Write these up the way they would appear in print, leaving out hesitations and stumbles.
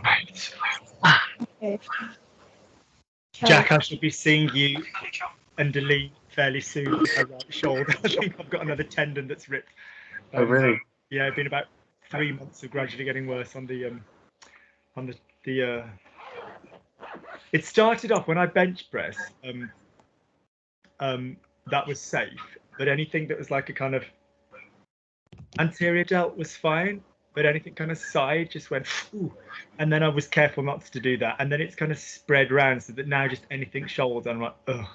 Right. Okay. Jack, I should be seeing you under Lee fairly soon with my right shoulder. I think I've got another tendon that's ripped. Oh, really? Yeah, it's been about 3 months of gradually getting worse on the It started off when I bench press. That was safe, but anything that was like a kind of anterior delt was fine, but anything kind of side just went, ooh. And then I was careful not to do that, and then it's kind of spread around so that now just anything shoulder, I'm like, ugh.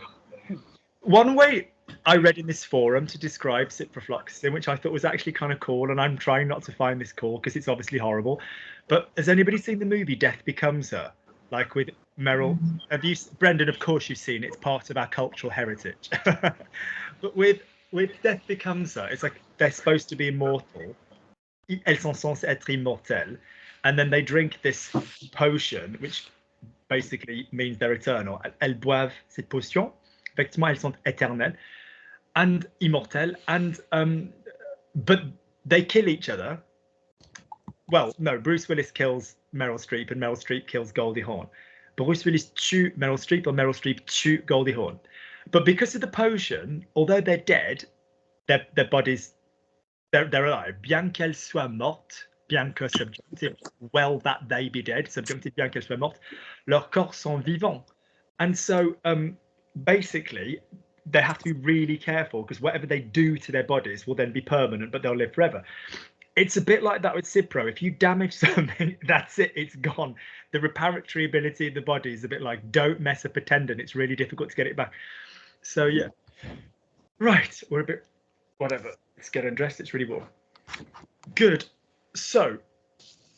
One way I read in this forum to describe ciprofloxacin, which I thought was actually kind of cool, and I'm trying not to find this cool because it's obviously horrible, but has anybody seen the movie Death Becomes Her? Like with Meryl? Have you, Brendan, of course you've seen it, it's part of our cultural heritage. But with Death Becomes Her, it's like they're supposed to be immortal. Elles sont censées être immortelles. And then they drink this potion, which basically means they're eternal. Elles boivent cette potion. Effectivement, elles sont éternelles and immortelles. And but they kill each other. Well, no, Bruce Willis kills Meryl Streep and Meryl Streep kills Goldie Hawn. Bruce Willis tue Meryl Streep or Meryl Streep tue Goldie Hawn. But because of the potion, although they're dead, their bodies, they're alive. Bien qu'elles soient mortes, bien que subjunctive, well that they be dead, subjunctive bien qu'elles soient mortes, leurs corps sont vivants. And so basically, they have to be really careful because whatever they do to their bodies will then be permanent, but they'll live forever. It's a bit like that with Cipro. If you damage something, that's it, it's gone. The reparatory ability of the body is a bit like, don't mess up a tendon. It's really difficult to get it back. So, yeah. Right, we're a bit, whatever. Let's get undressed, it's really warm. Good. So,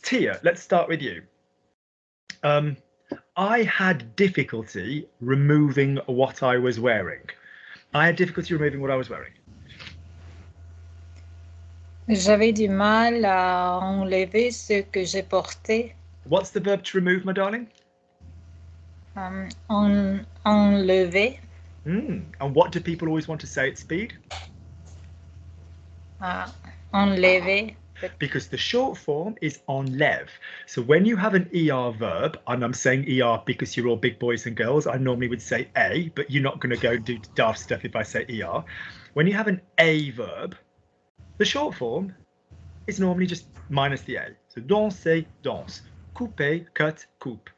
Tia, let's start with you. I had difficulty removing what I was wearing. I had difficulty removing what I was wearing. J'avais du mal à enlever ce que j'ai porté. What's the verb to remove, my darling? Enlever. And what do people always want to say at speed? Enlever. Because the short form is enlève. So when you have an ER verb, and I'm saying ER because you're all big boys and girls, I normally would say A, but you're not going to go do daft stuff if I say ER. When you have an A verb, the short form is normally just minus the A. So danser, danse. Couper, cut, coupe.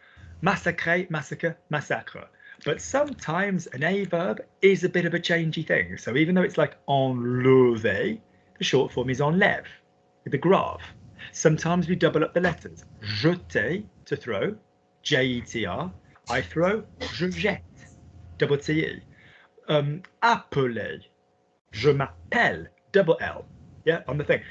Massacrer, massacre, massacre. But sometimes an A verb is a bit of a changey thing. So even though it's like enlever, the short form is enlève, with the grave. Sometimes we double up the letters. Jeter, to throw, J-E-T-R. I throw, je jette, double T-E. Appeler, je m'appelle, double L. Yeah, on the thing.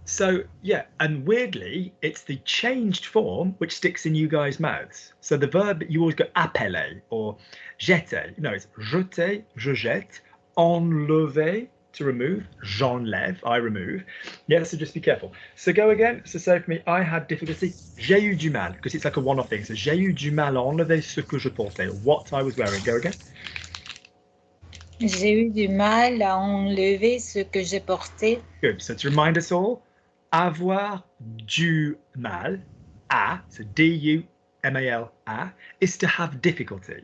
So, yeah, and weirdly, it's the changed form which sticks in you guys' mouths. So the verb, you always go appeler or jeter. No, it's jeter, je jette, enlever, to remove, j'enlève, I remove. Yeah, so just be careful. So go again. So say for me, I had difficulty. J'ai eu du mal, because it's like a one-off thing. So j'ai eu du mal à enlever ce que je portais, what I was wearing. Go again. J'ai eu du mal à enlever ce que j'ai porté. Good. So to remind us all, avoir du mal à, so D-U-M-A-L, à, is to have difficulty,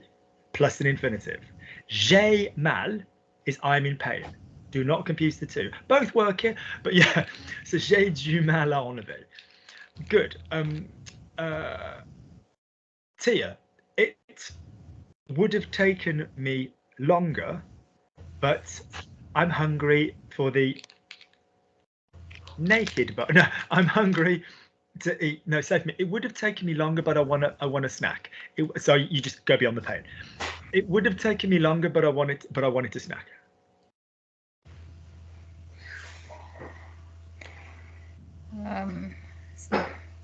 plus an infinitive. J'ai mal is I'm in pain. Do not confuse the two. Both work here, but yeah. So j'ai du mal à enlever. Good. Tia, it would have taken me longer, but I'm hungry for the naked. But no, I'm hungry to eat. No, save me. It would have taken me longer, but I want a snack. So you just go beyond the pain. It would have taken me longer, but I wanted to snack.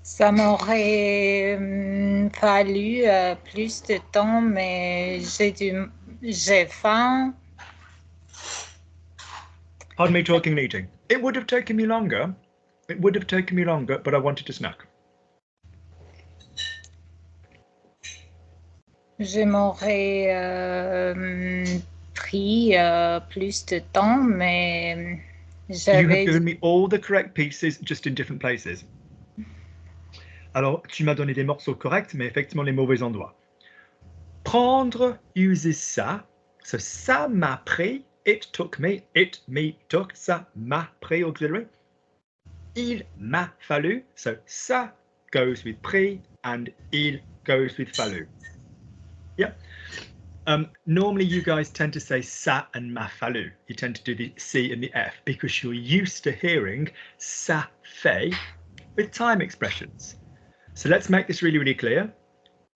Ça m'aurait fallu plus de temps, mais j'ai faim. Pardon me talking and eating. It would have taken me longer. It would have taken me longer, but I wanted to snack. Je m'aurais pris plus de temps, mais you have given me all the correct pieces, just in different places. Alors, tu m'as donné des morceaux corrects, mais effectivement les mauvais endroits. Prendre, user ça. So, ça m'a pris. It took me. It, me, took. Ça m'a pris auxiliary. Il m'a fallu. So, ça goes with pris and il goes with fallu. Yeah. Normally, you guys tend to say ça and m'a fallu. You tend to do the C and the F because you're used to hearing ça fait with time expressions. So let's make this really, really clear.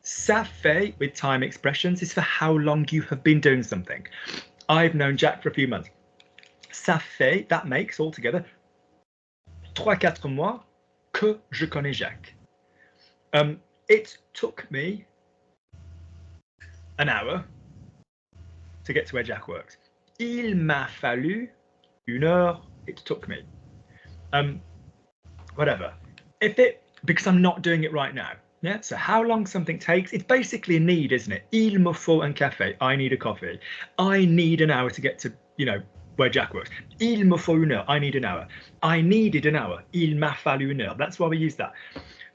Ça fait with time expressions is for how long you have been doing something. I've known Jack for a few months. Ça fait, that makes altogether 3-4 mois que je connais Jacques. It took me an hour to get to where Jack works. Il m'a fallu 1 heure. It took me. Whatever. Because I'm not doing it right now. Yeah. So how long something takes, it's basically a need, isn't it? Il me faut un café. I need a coffee. I need an hour to get to, where Jack works. Il me faut 1 heure. I need an hour. I needed an hour. Il m'a fallu 1 heure. That's why we use that.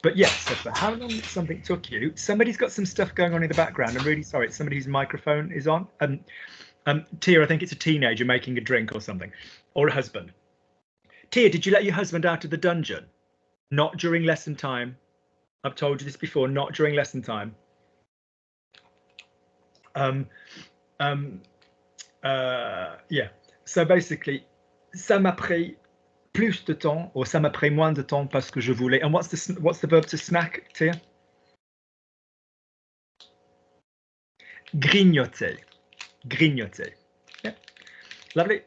But yes, so for how long something took you, somebody's got some stuff going on in the background. I'm really sorry. It's somebody whose microphone is on. Tia, I think it's a teenager making a drink or something, or a husband. Tia, did you let your husband out of the dungeon? Not during lesson time. I've told you this before, not during lesson time. Yeah. So basically, ça m'a pris plus de temps, or ça m'a pris moins de temps parce que je voulais. And what's the verb to snack, Tia? Grignoter. Grignoter. Yeah. Lovely.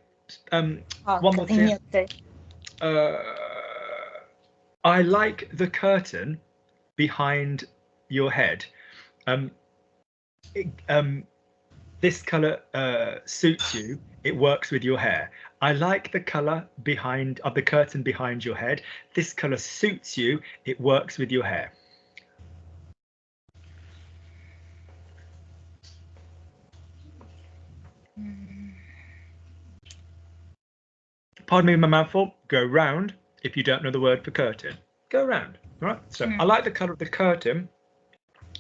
One more thing. I like the curtain behind your head. This color suits you. It works with your hair. I like the color of the curtain behind your head. This color suits you. It works with your hair. Pardon me, my mouthful. Go round if you don't know the word for curtain. Go round. All right. So I like the color of the curtain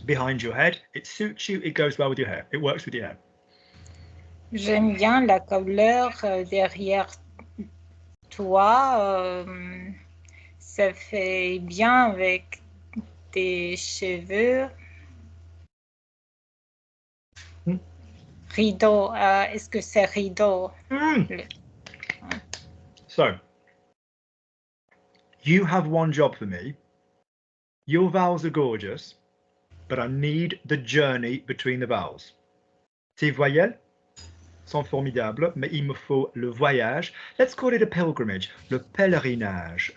behind your head. It suits you. It goes well with your hair. It works with your hair. J'aime bien la couleur derrière toi. Ça fait bien avec tes cheveux. Rideau. Est-ce que c'est rideau? So, you have one job for me. Your vowels are gorgeous, but I need the journey between the vowels. Tes voyelles sont formidables, mais il me faut le voyage. Let's call it a pilgrimage. Le pèlerinage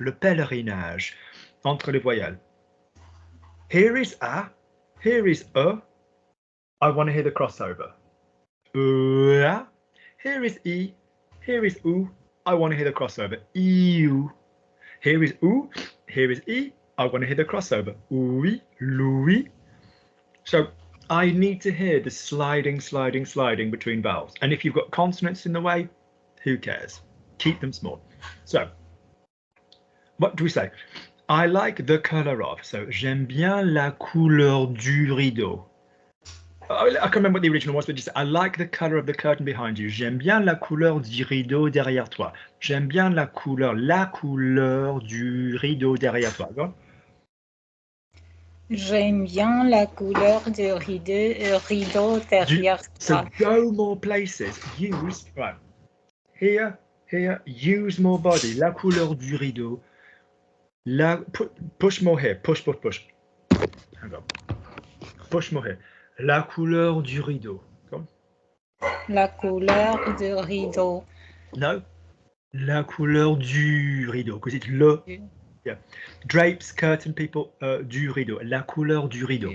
entre les voyelles. Here is a, here is a. I want to hear the crossover. Here is e, here is oo. I want to hear the crossover. Eu. Here is oo, here is e. I want to hear the crossover. Oui, Louis. So I need to hear the sliding between vowels. And if you've got consonants in the way, who cares? Keep them small. So, what do we say? I like the color of. So, j'aime bien la couleur du rideau. I can't remember what the original was, but just I like the color of the curtain behind you. J'aime bien la couleur du rideau derrière toi. J'aime bien la couleur du rideau derrière toi. Go on. J'aime bien la couleur du rideau derrière toi. So go more places. Use, right. Here, use more body. La couleur du rideau. Push more here. Push. Hang on. Push more here. La couleur du rideau. Come on. La couleur du rideau. No. La couleur du rideau. Because it's le. Yeah. Drapes, curtain, people, du rideau. La couleur du rideau.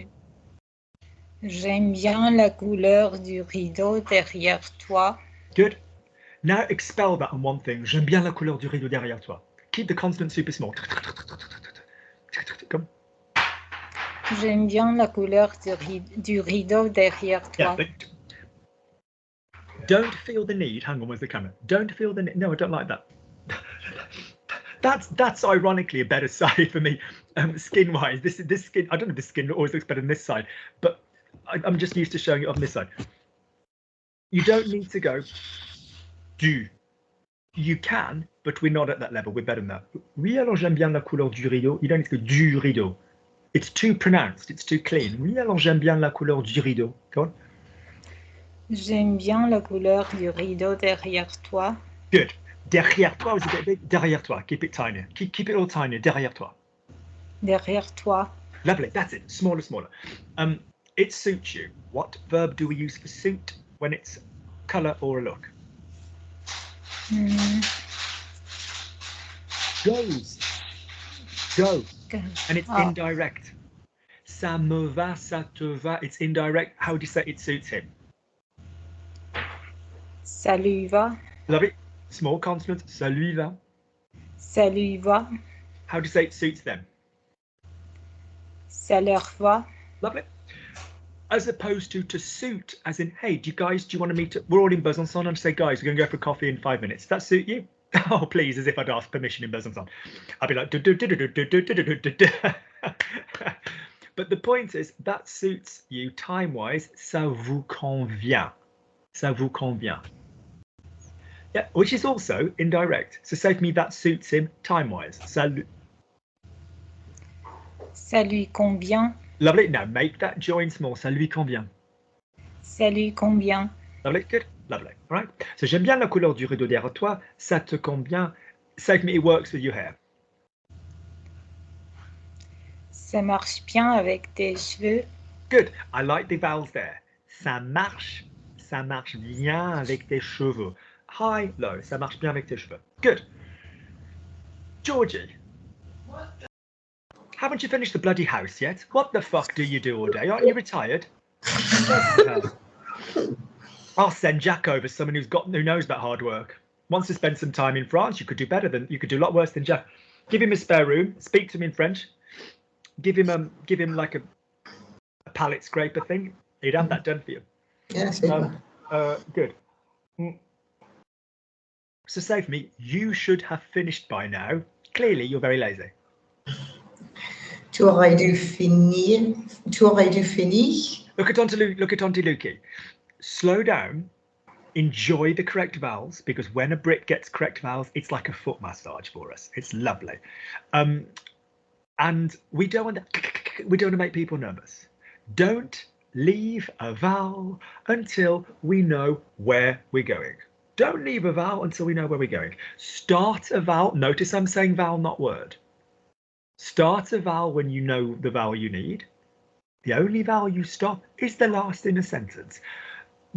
J'aime bien la couleur du rideau derrière toi. Good. Now expel that on one thing. J'aime bien la couleur du rideau derrière toi. Keep the consonant super small. Come. J'aime bien la couleur du rideau derrière toi. Yeah, but don't feel the need. Hang on, where's the camera? Don't feel the need. No, I don't like that. That's ironically a better side for me. Skin-wise, this skin, I don't know if the skin always looks better than this side, but I'm just used to showing it on this side. You don't need to go du. You can, but we're not at that level. We're better than that. Oui, alors j'aime bien la couleur du rideau. You don't need to go du rideau. It's too pronounced. It's too clean. Oui, alors j'aime bien la couleur du rideau. Go on. J'aime bien la couleur du rideau derrière toi. Good. Derrière toi was a bit big. Derrière toi. Keep it tiny. Keep it all tiny. Derrière toi. Derrière toi. Lovely. That's it. Smaller, smaller. It suits you. What verb do we use for suit when it's colour or a look? Goes. Go. And it's indirect. Ça me va, ça te va. It's indirect. How do you say it suits him? Ça lui va. Lovely. Small consonant. Ça lui va. Ça lui va. How do you say it suits them? Ça leur va. Lovely. As opposed to suit, as in, hey, do you want to meet? We're all in Besançon, and say, guys, we're going to go for coffee in 5 minutes. Does that suit you? Oh, please, as if I'd ask permission in Besançon. I'd be like, but the point is, that suits you time-wise. Ça vous convient. Ça vous convient. Yeah, which is also indirect. So say to me, that suits him time-wise. Ça lui convient. Lovely. Now make that join small. Ça lui convient. Ça lui convient. Lovely. Good. Lovely. All right. So j'aime bien la couleur du rideau derrière toi. Ça te convient. Say to me, it works with your hair. Ça marche bien avec tes cheveux. Good. I like the vowels there. Ça marche bien avec tes cheveux. High, low. Ça marche bien avec tes cheveux. Good. Georgie. Haven't you finished the bloody house yet? What the fuck do you do all day? Aren't you retired? I'll send Jack over, someone who knows about hard work. Wants to spend some time in France. You could do a lot worse than Jack. Give him a spare room. Speak to him in French. Give him like a palette scraper thing. He'd have that done for you. Yes. Good. So say for me, you should have finished by now. Clearly, you're very lazy. Tu aurais dû finir. Look at Auntie Lukey. Slow down. Enjoy the correct vowels, because when a Brit gets correct vowels, it's like a foot massage for us. It's lovely. And we don't want to make people nervous. Don't leave a vowel until we know where we're going. Don't leave a vowel until we know where we're going. Start a vowel. Notice I'm saying vowel, not word. Start a vowel when you know the vowel you need. The only vowel you stop is the last in a sentence.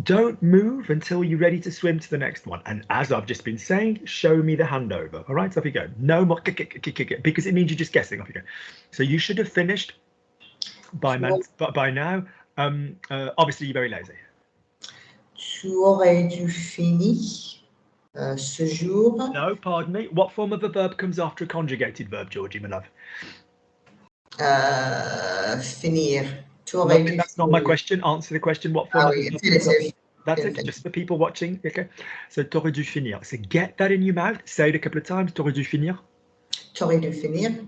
Don't move until you're ready to swim to the next one. And as I've just been saying, show me the handover. All right, so off you go. No more because it means you're just guessing. Off you go. So you should have finished by now. Obviously, you're very lazy. Tu aurais dû finir ce jour. No, pardon me. What form of a verb comes after a conjugated verb, Georgie, my love? Finir. Tu aurais dû that's not my question. Answer the question. What form? That's it. Just for people watching. Okay. So t'aurais dû finir. So get that in your mouth. Say it a couple of times. T'aurais dû finir. T'aurais dû finir.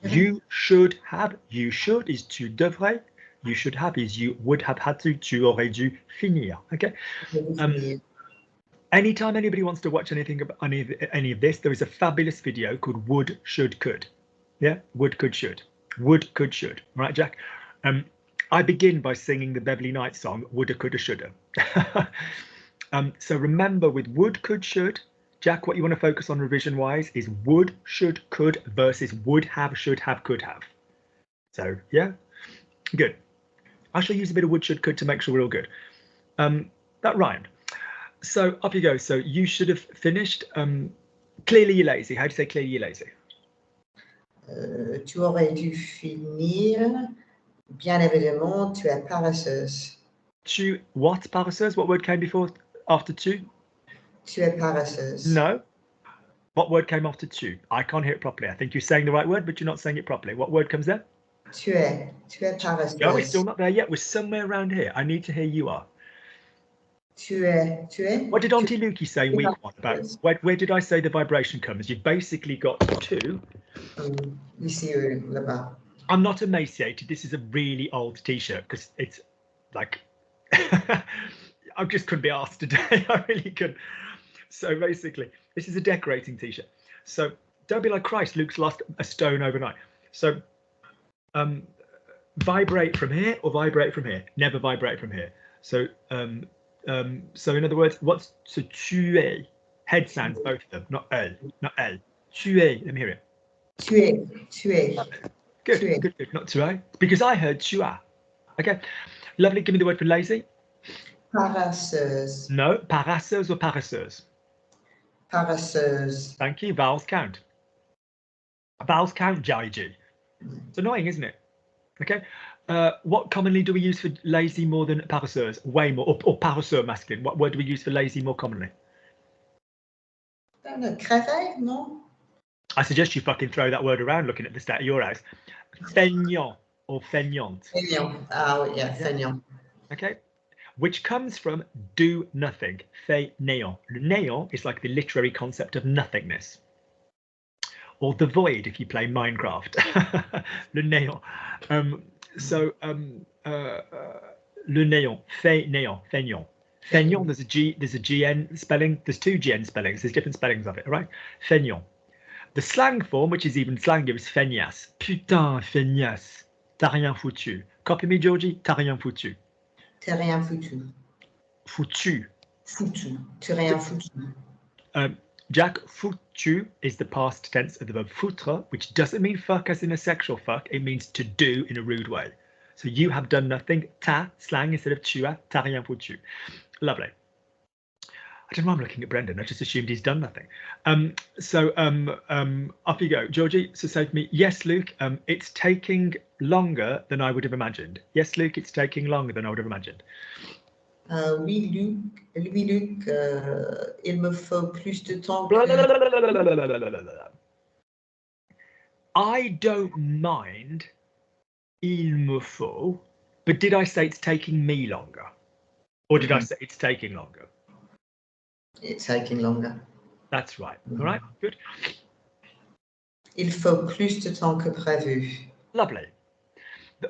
You should have. You should is tu devrais. You should have is you would have had to. Tu aurais dû finir. Okay. Anytime anybody wants to watch anything about any of this, there is a fabulous video called Would, Should, Could. Yeah, would, could, should. Would, could, should. Right, Jack? I begin by singing the Beverly Knight song, Woulda, Coulda, Shoulda. So remember, with would, could, should, Jack, what you want to focus on revision-wise is would, should, could versus would have, should have, could have. So, yeah, good. I shall use a bit of would, should, could to make sure we're all good. That rhymed. So up you go. So you should have finished. Clearly you're lazy. How do you say clearly you're lazy? Tu aurais dû finir. Bien évidemment, tu es paresseuse. Tu what paresseuse? What word came before after tu? Tu es paresseuse. No. What word came after tu? I can't hear it properly. I think you're saying the right word, but you're not saying it properly. What word comes there? Tu es paresseuse. No, we're still not there yet. We're somewhere around here. I need to hear you are. Tu es. What did Auntie Lukey say in week 1 about where did I say the vibration comes? You've basically got two. Ici, là-bas. I'm not emaciated. This is a really old t-shirt because it's like I just couldn't be asked today. I really couldn't. So basically, this is a decorating t-shirt. So don't be like Christ, Luke's lost a stone overnight. So vibrate from here or vibrate from here. Never vibrate from here. So so in other words, what's so tu es? Head sounds, both of them, not elle, not elle. Tu es, let me hear it. Tu es. Good, Tu es. good, not tu es. Because I heard tu as. Okay, lovely. Give me the word for lazy. Paresseuse. No, paresseuse or paresseuse. Paresseuse. Thank you. Vowels count. Vowels count, Jaiji. It's annoying, isn't it? Okay. What commonly do we use for lazy more than paresseuse? Way more, or paresseux masculine. What word do we use for lazy more commonly? Crevette, no? I suggest you fucking throw that word around looking at the state of your house. Feignant or feignante. Feignant. Ah oui, yeah, feignant. Okay. Which comes from do nothing. Fainéant. Le néant is like the literary concept of nothingness. Or the void if you play Minecraft. Le néant. Le néant. Fainéant. Feignant. Feignant, there's a GN spelling. There's two GN spellings. There's different spellings of it, all right? Feignant. The slang form, which is even slangier, is feignasse. Putain, feignasse. T'as rien foutu. Copy me, Georgie. T'as rien foutu. T'as rien foutu. Foutu. Foutu. T'as rien foutu. Jack, foutu is the past tense of the verb foutre, which doesn't mean fuck as in a sexual fuck. It means to do in a rude way. So you have done nothing. Ta, slang instead of tu as. T'as rien foutu. Lovely. I don't know why I'm looking at Brendan. I just assumed he's done nothing. Off you go, Georgie. So say to me, yes, Luke, it's taking longer than I would have imagined. Yes, Luke, it's taking longer than I would have imagined. Oui, Luc, il me faut plus de temps. I don't mind, il me faut, but did I say it's taking me longer? Or did I say it's taking longer? It's taking longer. That's right. All right, good. Il faut plus de temps que prévu. Lovely.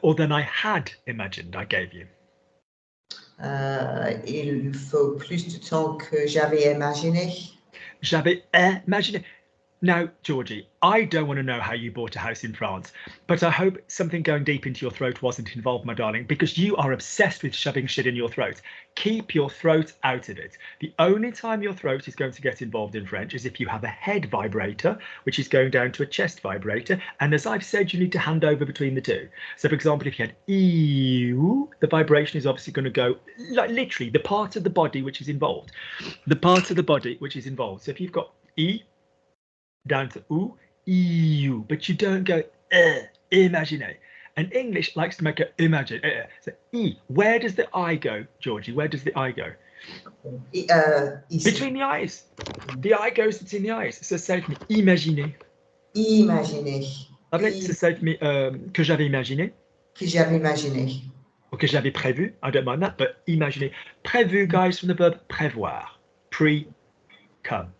Or than I had imagined I gave you. Il faut plus de temps que j'avais imaginé. J'avais imaginé. Now, Georgie, I don't want to know how you bought a house in France, but I hope something going deep into your throat wasn't involved, my darling, because you are obsessed with shoving shit in your throat. Keep your throat out of it. The only time your throat is going to get involved in French is if you have a head vibrator, which is going down to a chest vibrator. And as I've said, you need to hand over between the two. So, for example, if you had ew, the vibration is obviously going to go, like literally, the part of the body which is involved. The part of the body which is involved. So if you've got e, down to oo, eu, but you don't go imagine. And English likes to make it imagine. So e, where does the I go, Georgie? Where does the I go? Between the eyes. The I goes between the eyes. So say to me, imaginer. Imaginer. Lovely. So say to me, que j'avais imaginé. Que j'avais imaginé. Or que j'avais prévu. I don't mind that, but imaginer. Prévu, guys, from the verb prévoir. Come.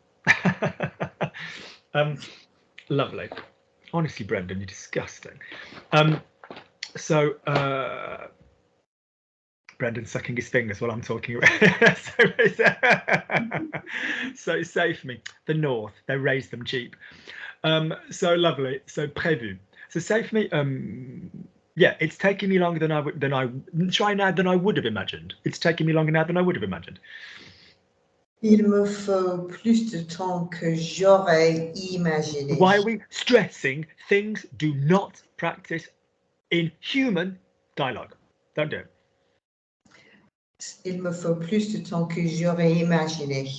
Lovely. Honestly, Brendan, you're disgusting. Brendan's sucking his fingers while I'm talking. So say for me, the North, they raise them cheap. So lovely. So prévu. So say for me, yeah, it's taking me longer than I would have imagined. It's taking me longer now than I would have imagined. Il me faut plus de temps que j'aurais imaginé. Why are we stressing things do not practice in human dialogue? Don't do it. Il me faut plus de temps que j'aurais imaginé.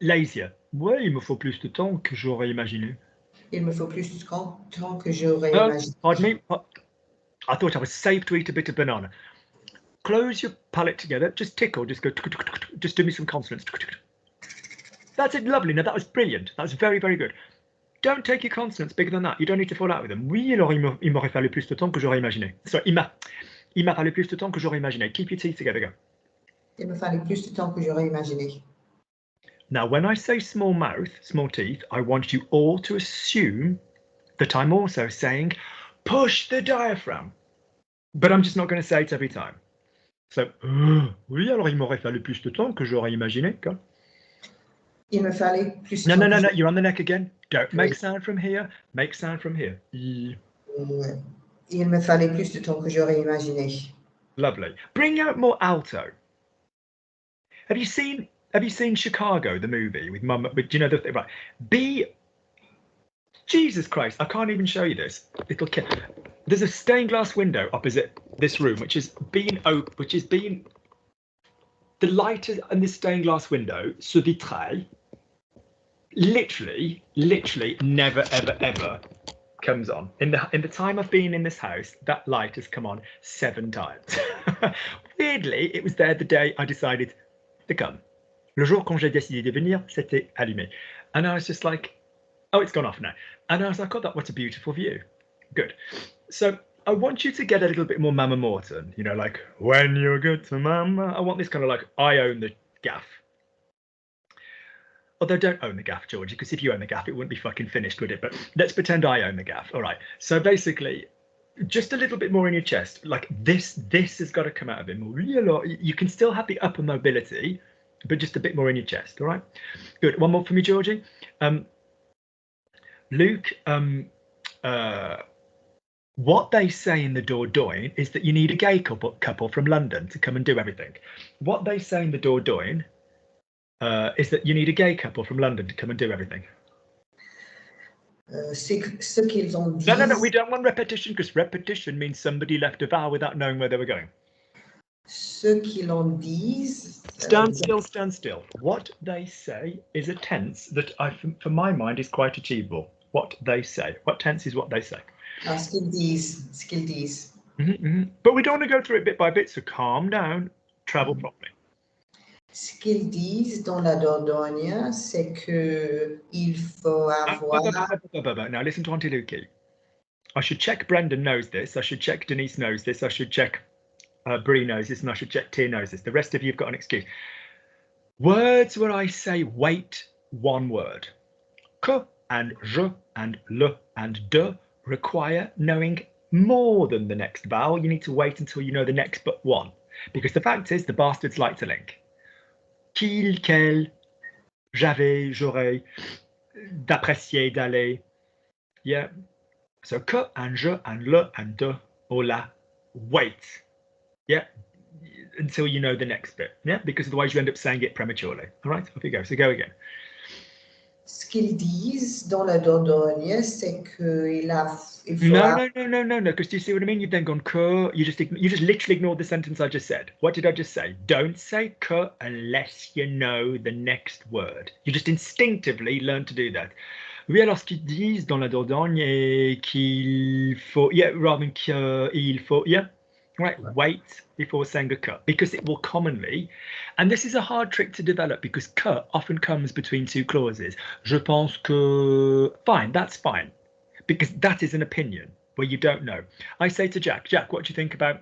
Lazier. Ouais, il me faut plus de temps que j'aurais imaginé. Il me faut plus de temps que j'aurais imaginé. Pardon me. I thought I was safe to eat a bit of banana. Close your palate together. Just tickle. Just go. Just do me some consonants. That's it. Lovely. Now that was brilliant. That was very, very good. Don't take your consonants bigger than that. You don't need to fall out with them. Oui, alors il m'aurait fallu plus de temps que j'aurais imaginé. So il m'a fallu plus de temps que j'aurais imaginé. Keep your teeth together. Go. Il me fallait plus de temps que j'aurais imaginé. Now, when I say small mouth, small teeth, I want you all to assume that I'm also saying push the diaphragm. But I'm just not going to say it every time. So, oui, alors il m'aurait fallu plus de temps que j'aurais imaginé. Quoi. Il me fallait plus de No, temps. no, no, no, you're on the neck again. Don't make sound from here. Make sound from here. Il me fallait plus de temps que j'aurais imaginé. Lovely. Bring out more alto. Have you seen Chicago, the movie with Mum? Do you know the thing? Right. Jesus Christ! I can't even show you this. There's a stained glass window opposite this room, which is being the light in this stained glass window, ce vitrail, literally never ever comes on. In the time I've been in this house, that light has come on 7 times. Weirdly, it was there the day I decided to come. Le jour quand j'ai décidé de venir, c'était allumé. And I was just like, oh, it's gone off now. And I was like, oh, what a beautiful view. Good. So I want you to get a little bit more Mama Morton, you know, like, when you're good to Mama. I want this kind of like, I own the gaff. Although don't own the gaff, Georgie, because if you own the gaff, it wouldn't be fucking finished, would it? But let's pretend I own the gaff. All right. So basically, just a little bit more in your chest. Like this has got to come out of it more. You can still have the upper mobility, but just a bit more in your chest. All right. Good. One more for me, Georgie. Luke, what they say in the Dordogne is that you need a gay couple from London to come and do everything. What they say in the Dordogne is that you need a gay couple from London to come and do everything. Ce qu'ils ont dit. No, we don't want repetition, because repetition means somebody left a vowel without knowing where they were going. Ce qu'ils en disent. Stand still. What they say is a tense that, for my mind, is quite achievable. What they say. What tense is what they say? Ce qu'ils disent. But we don't want to go through it bit by bit, so calm down, travel properly. Ce qu'ils disent dans la Dordogne, c'est que il faut avoir. Now listen to Auntie Lukey. I should check Brendan knows this. I should check Denise knows this. I should check Brie knows this, and I should check Tia knows this. The rest of you have got an excuse. Words where I say wait one word. Que and je and le and de require knowing more than the next vowel. You need to wait until you know the next but one. Because the fact is, the bastards like to link. Qu'il, qu'elle, j'avais, j'aurais, d'apprécier, d'aller. Yeah. So que and je and le and de or la. Wait. Yeah. Until you know the next bit. Yeah. Because otherwise you end up saying it prematurely. All right. Off you go. So go again. Ce qu'ils disent dans la Dordogne, c'est qu'il faut. No. Because do you see what I mean? You've then gone que. You just literally ignored the sentence I just said. What did I just say? Don't say que unless you know the next word. You just instinctively learn to do that. Oui, alors ce qu'ils disent dans la Dordogne est qu'il faut. Yeah, rather than qu'il faut. Yeah. Right, wait before saying a que, because it will commonly, and this is a hard trick to develop because que often comes between two clauses. Je pense que, fine, that's fine, because that is an opinion where you don't know. I say to Jack, what do you think about,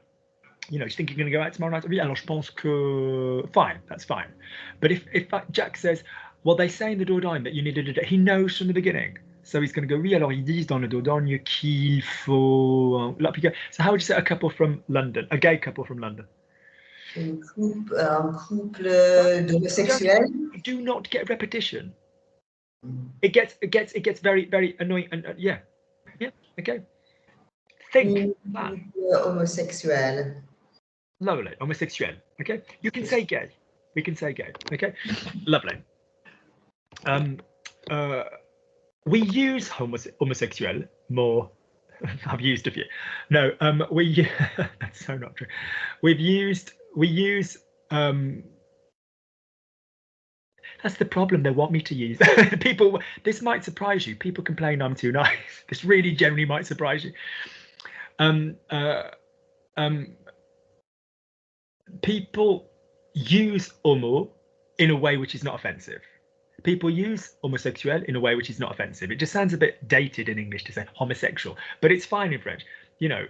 you know, do you think you're going to go out tomorrow night? Oui, alors je pense que, fine, that's fine. But if Jack says, well, they say in the Dordogne that you need to, he knows from the beginning. So he's going to go, oui, alors ils disent dans le Dordogne qu'il faut. So how would you say a couple from London, a gay couple from London? Un couple d'homosexuels. Do not get repetition. It gets very, very annoying. And yeah, okay. Think that. Homosexuel. Lovely, homosexuel. Okay, you can say gay. We can say gay. Okay, lovely. We use homosexuel more. I've used a few. No, that's so not true. We use. That's the problem. They want me to use. People. This might surprise you. People complain I'm too nice. This really generally might surprise you. People use homo in a way which is not offensive. People use homosexuel in a way which is not offensive. It just sounds a bit dated in English to say homosexual, but it's fine in French. You know,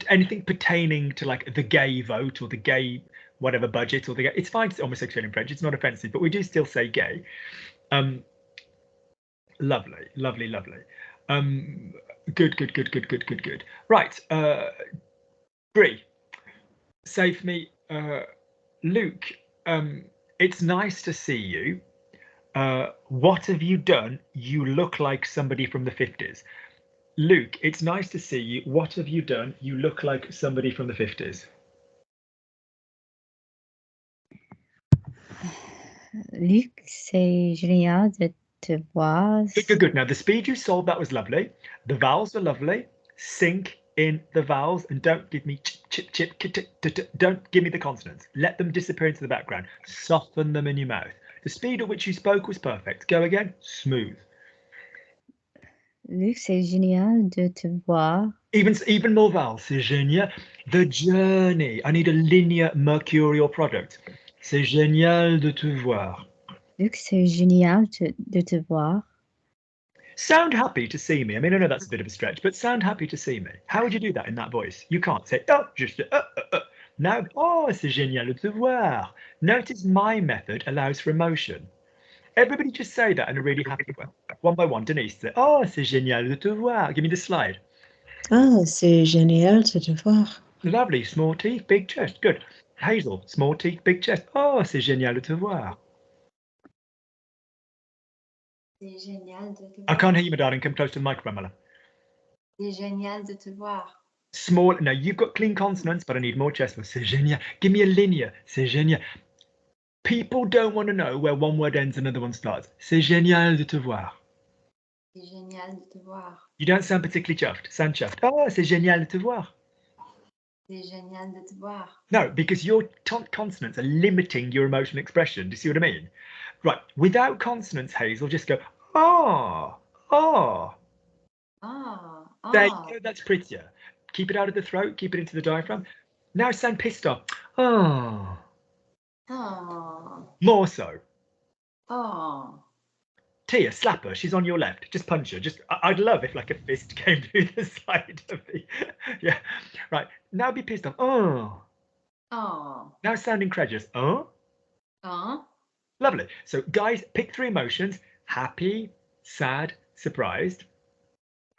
anything pertaining to like the gay vote or the gay whatever budget, or it's fine to say homosexuel in French. It's not offensive, but we do still say gay. Lovely, lovely, lovely. Good. Right, Brie, say for me, Luke, it's nice to see you. What have you done? You look like somebody from the 50s. Luke, it's nice to see you. What have you done? You look like somebody from the 50s. Luc, c'est génial de te voir. Good. Now, the speed you solved, that was lovely. The vowels were lovely. Sink in the vowels and don't give me chip. Don't give me the consonants. Let them disappear into the background. Soften them in your mouth. The speed at which you spoke was perfect. Go again. Smooth. Luc, c'est génial de te voir. Even more vowels. C'est génial. The journey. I need a linear mercurial product. C'est génial de te voir. Luc, c'est génial de te voir. Sound happy to see me. I mean, I know that's a bit of a stretch, but sound happy to see me. How would you do that in that voice? You can't say, oh, just, Now, oh, c'est génial de te voir. Notice my method allows for emotion. Everybody just say that in a really happy way. One by one, Denise, say, oh, c'est génial de te voir. Give me the slide. Ah, c'est génial de te voir. Lovely. Small teeth, big chest. Good. Hazel, small teeth, big chest. Oh, c'est génial de te voir. C'est génial de te voir. I can't hear you, my darling. Come close to the microphone, Mala. C'est génial de te voir. Small. Now, you've got clean consonants, but I need more chest. C'est génial. Give me a linear. C'est génial. People don't want to know where one word ends and another one starts. C'est génial de te voir. C'est génial de te voir. You don't sound particularly chuffed. Sound chuffed. Oh, c'est génial de te voir. C'est génial de te voir. No, because your consonants are limiting your emotional expression. Do you see what I mean? Right. Without consonants, Hazel, just go, oh. Ah, There you go. That's prettier. Keep it out of the throat. Keep it into the diaphragm. Now sound pissed off. Oh. ah, More so. ah. Tia, slap her. She's on your left. Just punch her. I'd love if like a fist came through the side of me. Yeah. Right. Now be pissed off. Oh. Oh. Now sound incredulous. Oh. Oh. Lovely. So guys, pick 3 emotions: happy, sad, surprised,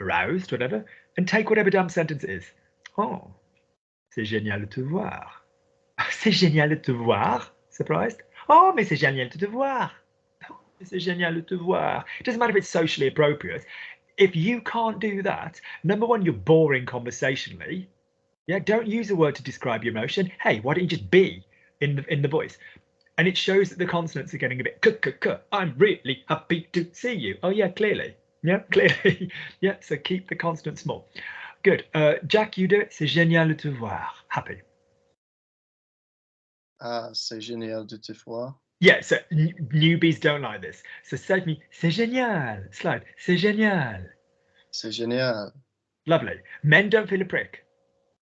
aroused, whatever, and take whatever damn sentence it is. Oh. C'est génial de te voir. C'est génial de te voir. Surprised. Oh, mais c'est génial de te voir. C'est génial de te voir. It doesn't matter if it's socially appropriate. If you can't do that, number one, you're boring conversationally. Yeah, don't use a word to describe your emotion. Hey, why don't you just be in the voice? And it shows that the consonants are getting a bit I'm really happy to see you. Oh yeah, clearly. Yeah, clearly. Yeah, so keep the consonants small. Good. Jack, you do it. C'est génial de te voir. Happy. Ah, c'est génial de te voir. Yeah, so newbies don't like this. So say to me, c'est génial. Slide. C'est génial. C'est génial. Lovely. Men don't feel a prick.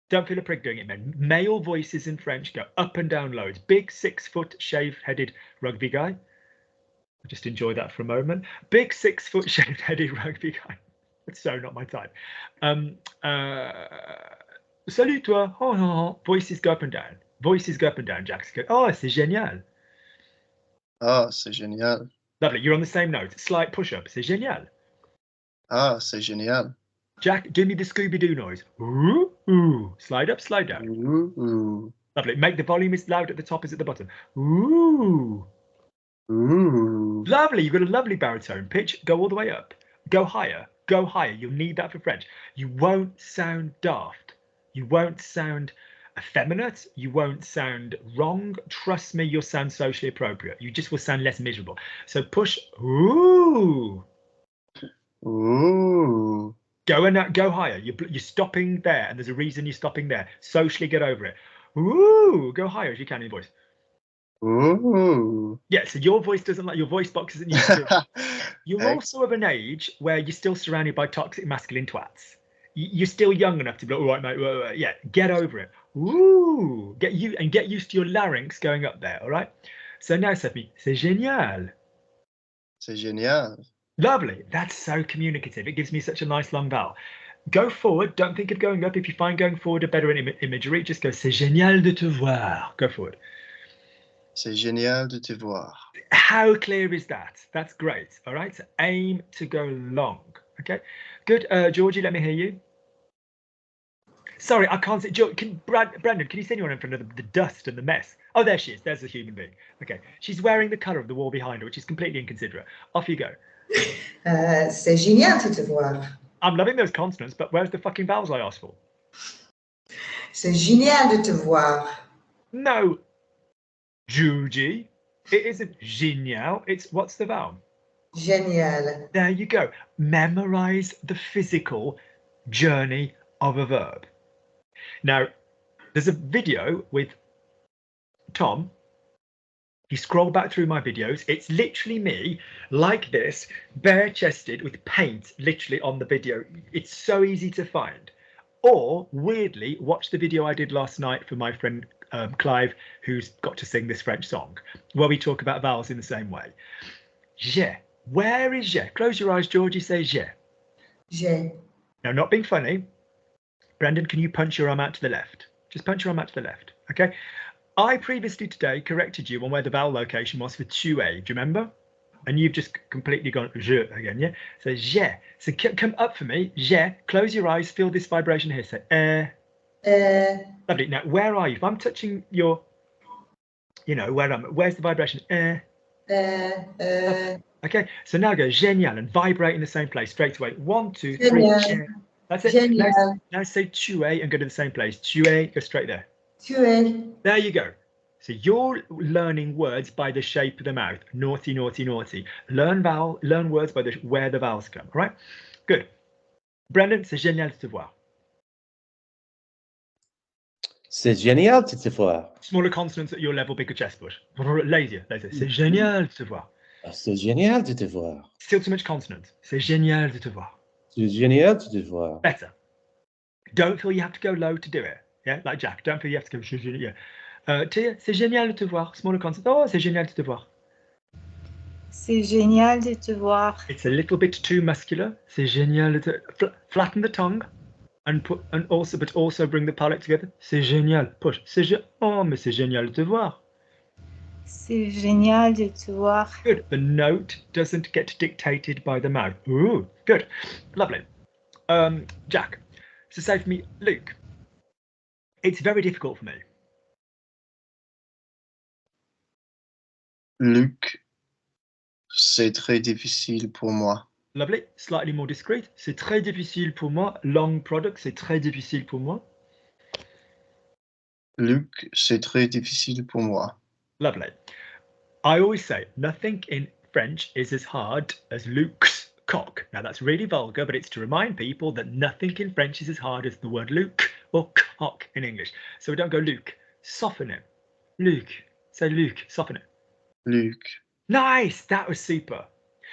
Don't feel a prick doing it, men. Male voices in French go up and down loads. Big 6-foot shaved-headed rugby guy. I just enjoy that for a moment. Big 6-foot shaved-headed rugby guy. It's so not my type. Salut toi. Oh. Voices go up and down. Voices go up and down. Jack's go, oh, c'est génial. Ah, c'est génial. Lovely. You're on the same note. Slight push-up. C'est génial. Ah, c'est génial. Jack, do me the Scooby-Doo noise. Ooh, ooh. Slide up, slide down. Ooh. Lovely. Make the volume as loud at the top as at the bottom. Ooh. Ooh. Lovely. You've got a lovely baritone pitch. Go all the way up. Go higher. Go higher. You'll need that for French. You won't sound daft. You won't sound effeminate. You won't sound wrong. Trust me, you'll sound socially appropriate. You just will sound less miserable. So push. Ooh. Ooh. Go higher. You're stopping there, and there's a reason you're stopping there. Socially get over it. Ooh. Go higher as you can in your voice. Ooh. Yeah, so your voice doesn't like your voice box isn't used to. You're also of an age where you're still surrounded by toxic masculine twats. You're still young enough to be like, all right, mate, yeah, get over it. Ooh, get used to your larynx going up there, all right? So now, Sophie, c'est génial. C'est génial. Lovely. That's so communicative. It gives me such a nice long vowel. Go forward. Don't think of going up. If you find going forward a better imagery, just go, c'est génial de te voir. Go forward. C'est génial de te voir. How clear is that? That's great. All right. So aim to go long. Okay. Good. Georgie, let me hear you. Sorry, I can't see. Brandon, can you see anyone in front of the dust and the mess? Oh, there she is. There's a human being. Okay. She's wearing the colour of the wall behind her, which is completely inconsiderate. Off you go. C'est génial de te voir. I'm loving those consonants, but where's the fucking vowels I asked for? C'est génial de te voir. No, Georgie. It isn't génial. It's what's the vowel? Génial. There you go. Memorize the physical journey of a verb. Now, there's a video with Tom. You scroll back through my videos. It's literally me like this, bare-chested with paint literally on the video. It's so easy to find. Or, weirdly, watch the video I did last night for my friend Clive, who's got to sing this French song, where we talk about vowels in the same way. J'ai. Where is j'ai? Close your eyes, Georgie. Say j'ai. J'ai. Now, not being funny, Brandon, can you punch your arm out to the left? Just punch your arm out to the left, okay? I previously today corrected you on where the vowel location was for tuer. Do you remember? And you've just completely gone je again, yeah? So j'ai. So come up for me. J'ai. Close your eyes. Feel this vibration here. Say Lovely. Now, where are you? If I'm touching your, where's the vibration? Okay. So now go génial and vibrate in the same place straight away. 1, 2, 3. Génial. That's it. Génial. Now say tuer and go to the same place. Tuer, go straight there. Tuer. There you go. So you're learning words by the shape of the mouth. Naughty, naughty, naughty. Learn words by where the vowels come. All right? Good. Brandon, c'est génial de te voir. C'est génial de te voir. Smaller consonants at your level, bigger chest push. Lazier. C'est génial de te voir. C'est génial de te voir. Still too much consonants. C'est génial de te voir. C'est génial de te voir. Better. Don't feel you have to go low to do it. Yeah, like Jack. Don't feel you have to go. Yeah. Tia, c'est génial de te voir. Smaller consonants. Oh, c'est génial de te voir. C'est génial de te voir. It's a little bit too muscular. C'est génial de te flatten the tongue but also bring the palate together. C'est génial. Push. Oh, mais c'est génial de te voir. C'est génial de te voir. Good. The note doesn't get dictated by the mouth. Ooh, good. Lovely. Jack, so say for me, Luke, it's very difficult for me. Luc, c'est très difficile pour moi. Lovely. Slightly more discreet. C'est très difficile pour moi. Long product. C'est très difficile pour moi. Luc, c'est très difficile pour moi. Lovely. I always say nothing in French is as hard as Luke's cock. Now that's really vulgar, but it's to remind people that nothing in French is as hard as the word Luke or cock in English. So we don't go Luke. Soften it. Luke. Say Luke. Soften it. Luc. Nice. That was super.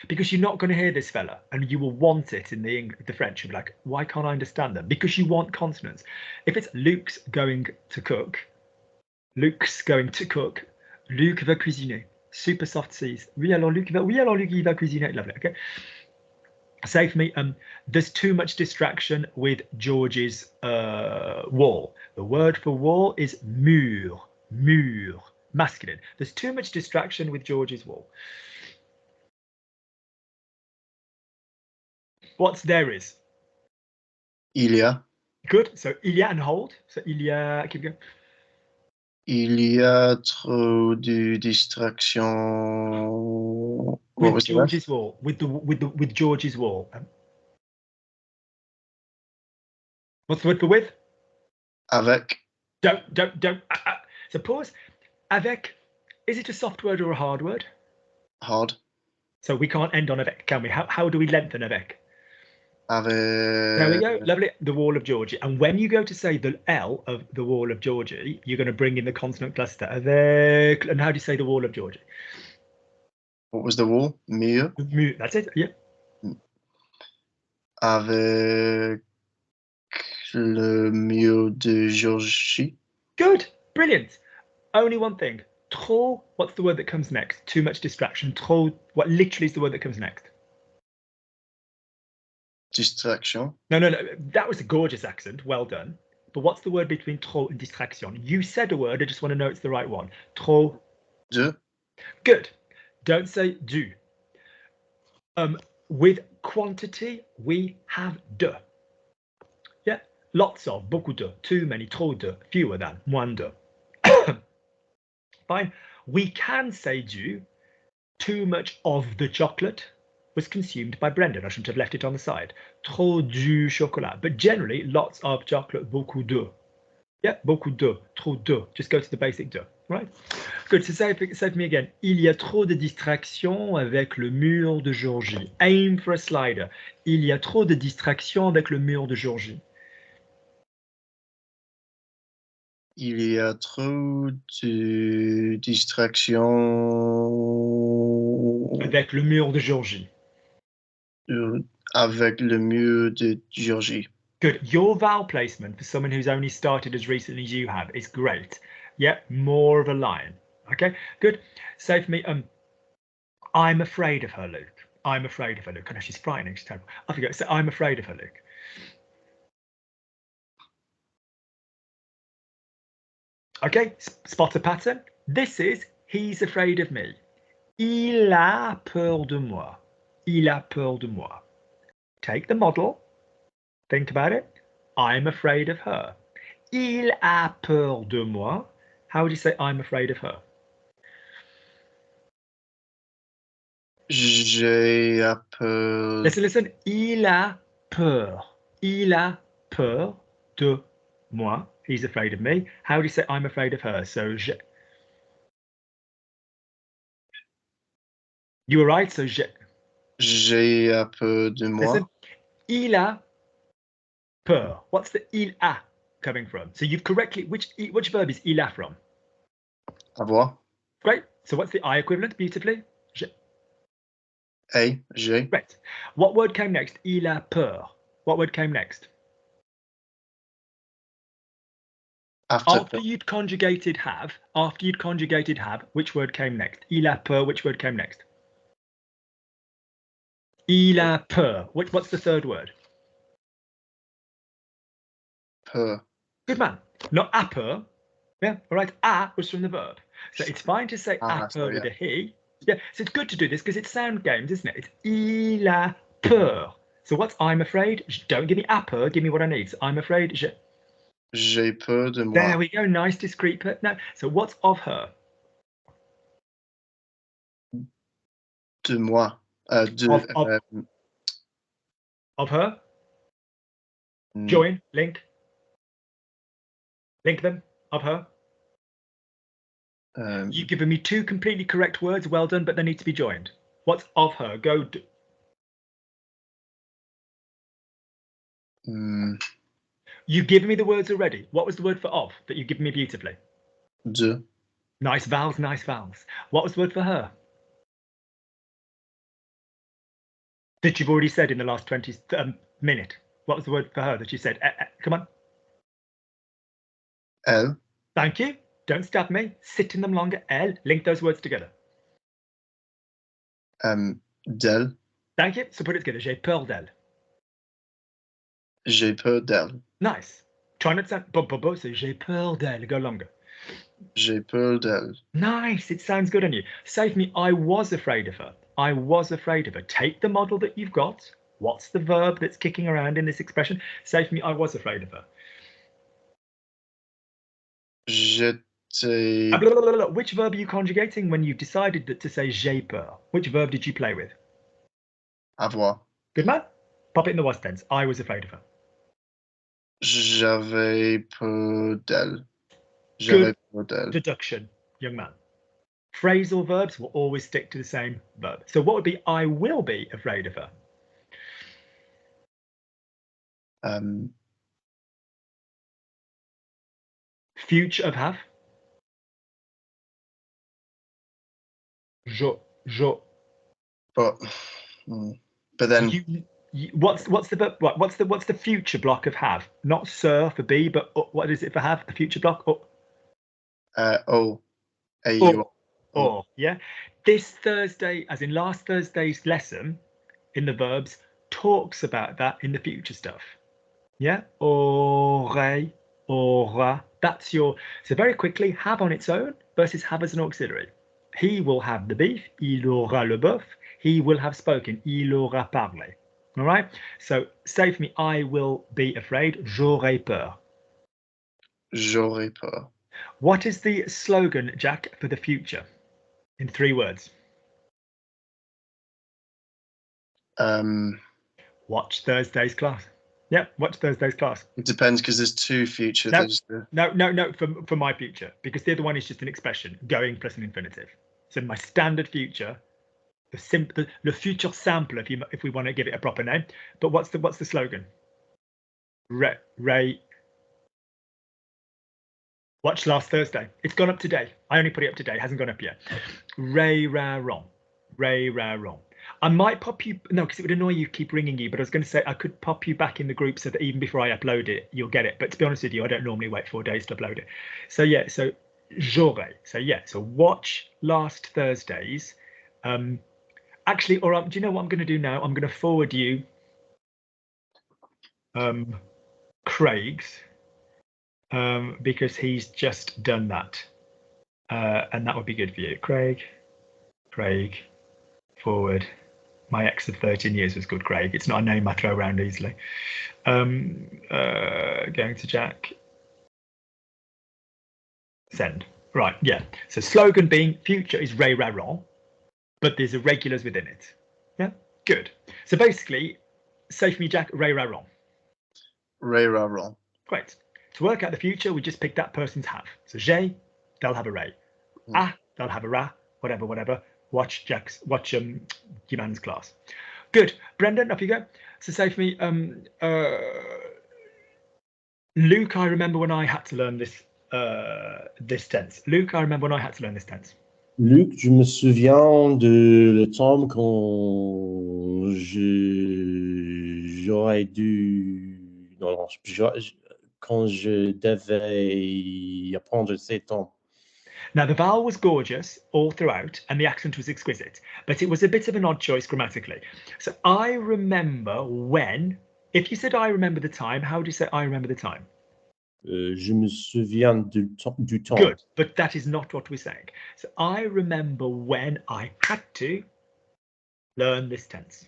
Because you're not going to hear this fella and you will want it in the French. You'll be like, why can't I understand them? Because you want consonants. If it's Luke's going to cook, Luke's going to cook, Luc va cuisiner. Super soft C's. Oui, alors Luc il va cuisiner. Lovely. Okay. Say for me, there's too much distraction with George's wall. The word for wall is mur. Mur. Masculine. There's too much distraction with George's wall. What's there is? Il y a. Good. So il y a and hold. So il y a. Keep going. Il y a trop de distractions. With George's wall. With George's wall. What's the word for with? Avec. Don't. So pause. Avec. Is it a soft word or a hard word? Hard. So we can't end on avec, can we? How do we lengthen avec? Avec. There we go. Lovely. The wall of Georgie. And when you go to say the L of the wall of Georgie, you're going to bring in the consonant cluster. Avec. And how do you say the wall of Georgie? What was the wall? Mur. That's it. Yeah. Avec le mur de Georgie. Good. Brilliant. Only one thing. Trop. What's the word that comes next? Too much distraction. Trop. What literally is the word that comes next? Distraction. No. That was a gorgeous accent. Well done. But what's the word between trop and distraction? You said a word. I just want to know it's the right one. Trop. De. Good. Don't say du. With quantity, we have de. Yeah, lots of, beaucoup de, too many, trop de, fewer than, moins de. Fine. We can say du. Too much of the chocolate was consumed by Brendan. I shouldn't have left it on the side. Trop du chocolat. But generally, lots of chocolate, beaucoup de. Yeah, beaucoup de, trop de. Just go to the basic de, right? Good, so say for me again. Il y a trop de distractions avec le mur de Georgie. Aim for a slider. Il y a trop de distractions avec le mur de Georgie. Il y a trop de distractions Avec le mur de Georgie. avec le mur de Georgie. Good. Your vowel placement for someone who's only started as recently as you have is great. Yeah, more of a line. Okay, good. Say for me, I'm afraid of her, Luke. I'm afraid of her, Luke. I know she's frightening. She's terrible. I forget. So I'm afraid of her, Luke. Okay, spot a pattern. This is he's afraid of me. Il a peur de moi. Il a peur de moi. Take the model. Think about it. I'm afraid of her. Il a peur de moi. How would you say I'm afraid of her? J'ai peur. Listen. Il a peur. Il a peur de moi. He's afraid of me. How do you say I'm afraid of her? So, you were right. So, j'ai peur de moi. Listen. Il a peur. What's the il a coming from? So you've correctly, which verb is il a from? Avoir. Great. So what's the I equivalent? Beautifully. J'ai. Great. What word came next? Il a peur. What word came next? After you'd conjugated have, which word came next? Il a peur, which word came next? Il a peur. What's the third word? Peur. Good man. Not a peur. Yeah, all right. A was from the verb. So it's fine to say a peur with a he. Yeah, so it's good to do this because it's sound games, isn't it? It's il a peur. So what's I'm afraid? Don't give me a peur, give me what I need. So I'm afraid. J'ai peur de moi. There we go. Nice, discreet peur. No. So what's of her? De moi. Of her? Join, link them, of her. You've given me two completely correct words. Well done, but they need to be joined. What's of her? Go. You've given me the words already. What was the word for of that you've given me beautifully? De. Nice vowels, nice vowels. What was the word for her? That you've already said in the last 20 minute. What was the word for her that you said? Come on. Elle. Thank you. Don't stab me. Sit in them longer. Elle. Link those words together. D'elle. Thank you. So put it together. J'ai peur d'elle. J'ai peur d'elle. Nice. Try not to sound bo. So j'ai peur d'elle. Go longer. J'ai peur d'elle. Nice. It sounds good on you. Say for me, I was afraid of her. I was afraid of her. Take the model that you've got. What's the verb that's kicking around in this expression? Say for me, I was afraid of her. J'étais. Which verb are you conjugating when you've decided to say j'ai peur? Which verb did you play with? Avoir. Good man. Pop it in the was tense. I was afraid of her. J'avais peur d'elle. J'avais peur d'elle. Deduction, young man. Phrasal verbs will always stick to the same verb. So what would be I will be afraid of her? Future of have. Je. But then What's the verb? What's the future block of have? Not sir for be, but what is it for have? The future block. Yeah. This Thursday, as in last Thursday's lesson, in the verbs, talks about that in the future stuff. Yeah. Aurait, aura. That's your. So very quickly, have on its own versus have as an auxiliary. he will have the beef. Il aura le bœuf. He will have spoken. Il aura parlé. All right. So say for me, I will be afraid. J'aurai peur. J'aurais peur. What is the slogan, Jack, for the future? In 3 words. Watch Thursday's class. Yeah, watch Thursday's class. It depends because there's 2 future. No. There's the, No, for my future, because the other one is just an expression, going plus an infinitive. So my standard future, le futur simple, if we want to give it a proper name. But what's the slogan? Ray. Watch last Thursday. It's gone up today. I only put it up today. It hasn't gone up yet. Ray ra wrong. Ray ra wrong. I might pop you, no, because it would annoy you, keep ringing you, but I was going to say I could pop you back in the group so that even before I upload it, you'll get it. But to be honest with you, I don't normally wait 4 days to upload it. So yeah, so j'aurais. So yeah, so watch last Thursday's. Actually, all right, do you know what I'm going to do now? I'm going to forward you Craig's, because he's just done that. And that would be good for you. Craig, forward. My ex of 13 years was called Craig. It's not a name I throw around easily. Going to Jack. Send. Right, yeah. So slogan being future is Ray Raron, but there's irregulars within it. Yeah, good. So basically, say for me, Jack, Ray Raron. Ray Raron. Great. To work out the future, we just pick that person's have. So J, they'll have a Ray. Ah, they'll have a Ra, whatever. Watch Jiman's class. Good. Brendan, off you go. So say for me, Luke, I remember when I had to learn this tense. Luke, I remember when I had to learn this tense. Luc, je me souviens de le temps quand j'aurais dû... Non, quand je devais apprendre ces temps. Now, the vowel was gorgeous all throughout, and the accent was exquisite, but it was a bit of an odd choice grammatically. So I remember when, if you said I remember the time, how do you say I remember the time? Je me souviens du temps. Good, but that is not what we're saying. So I remember when I had to learn this tense.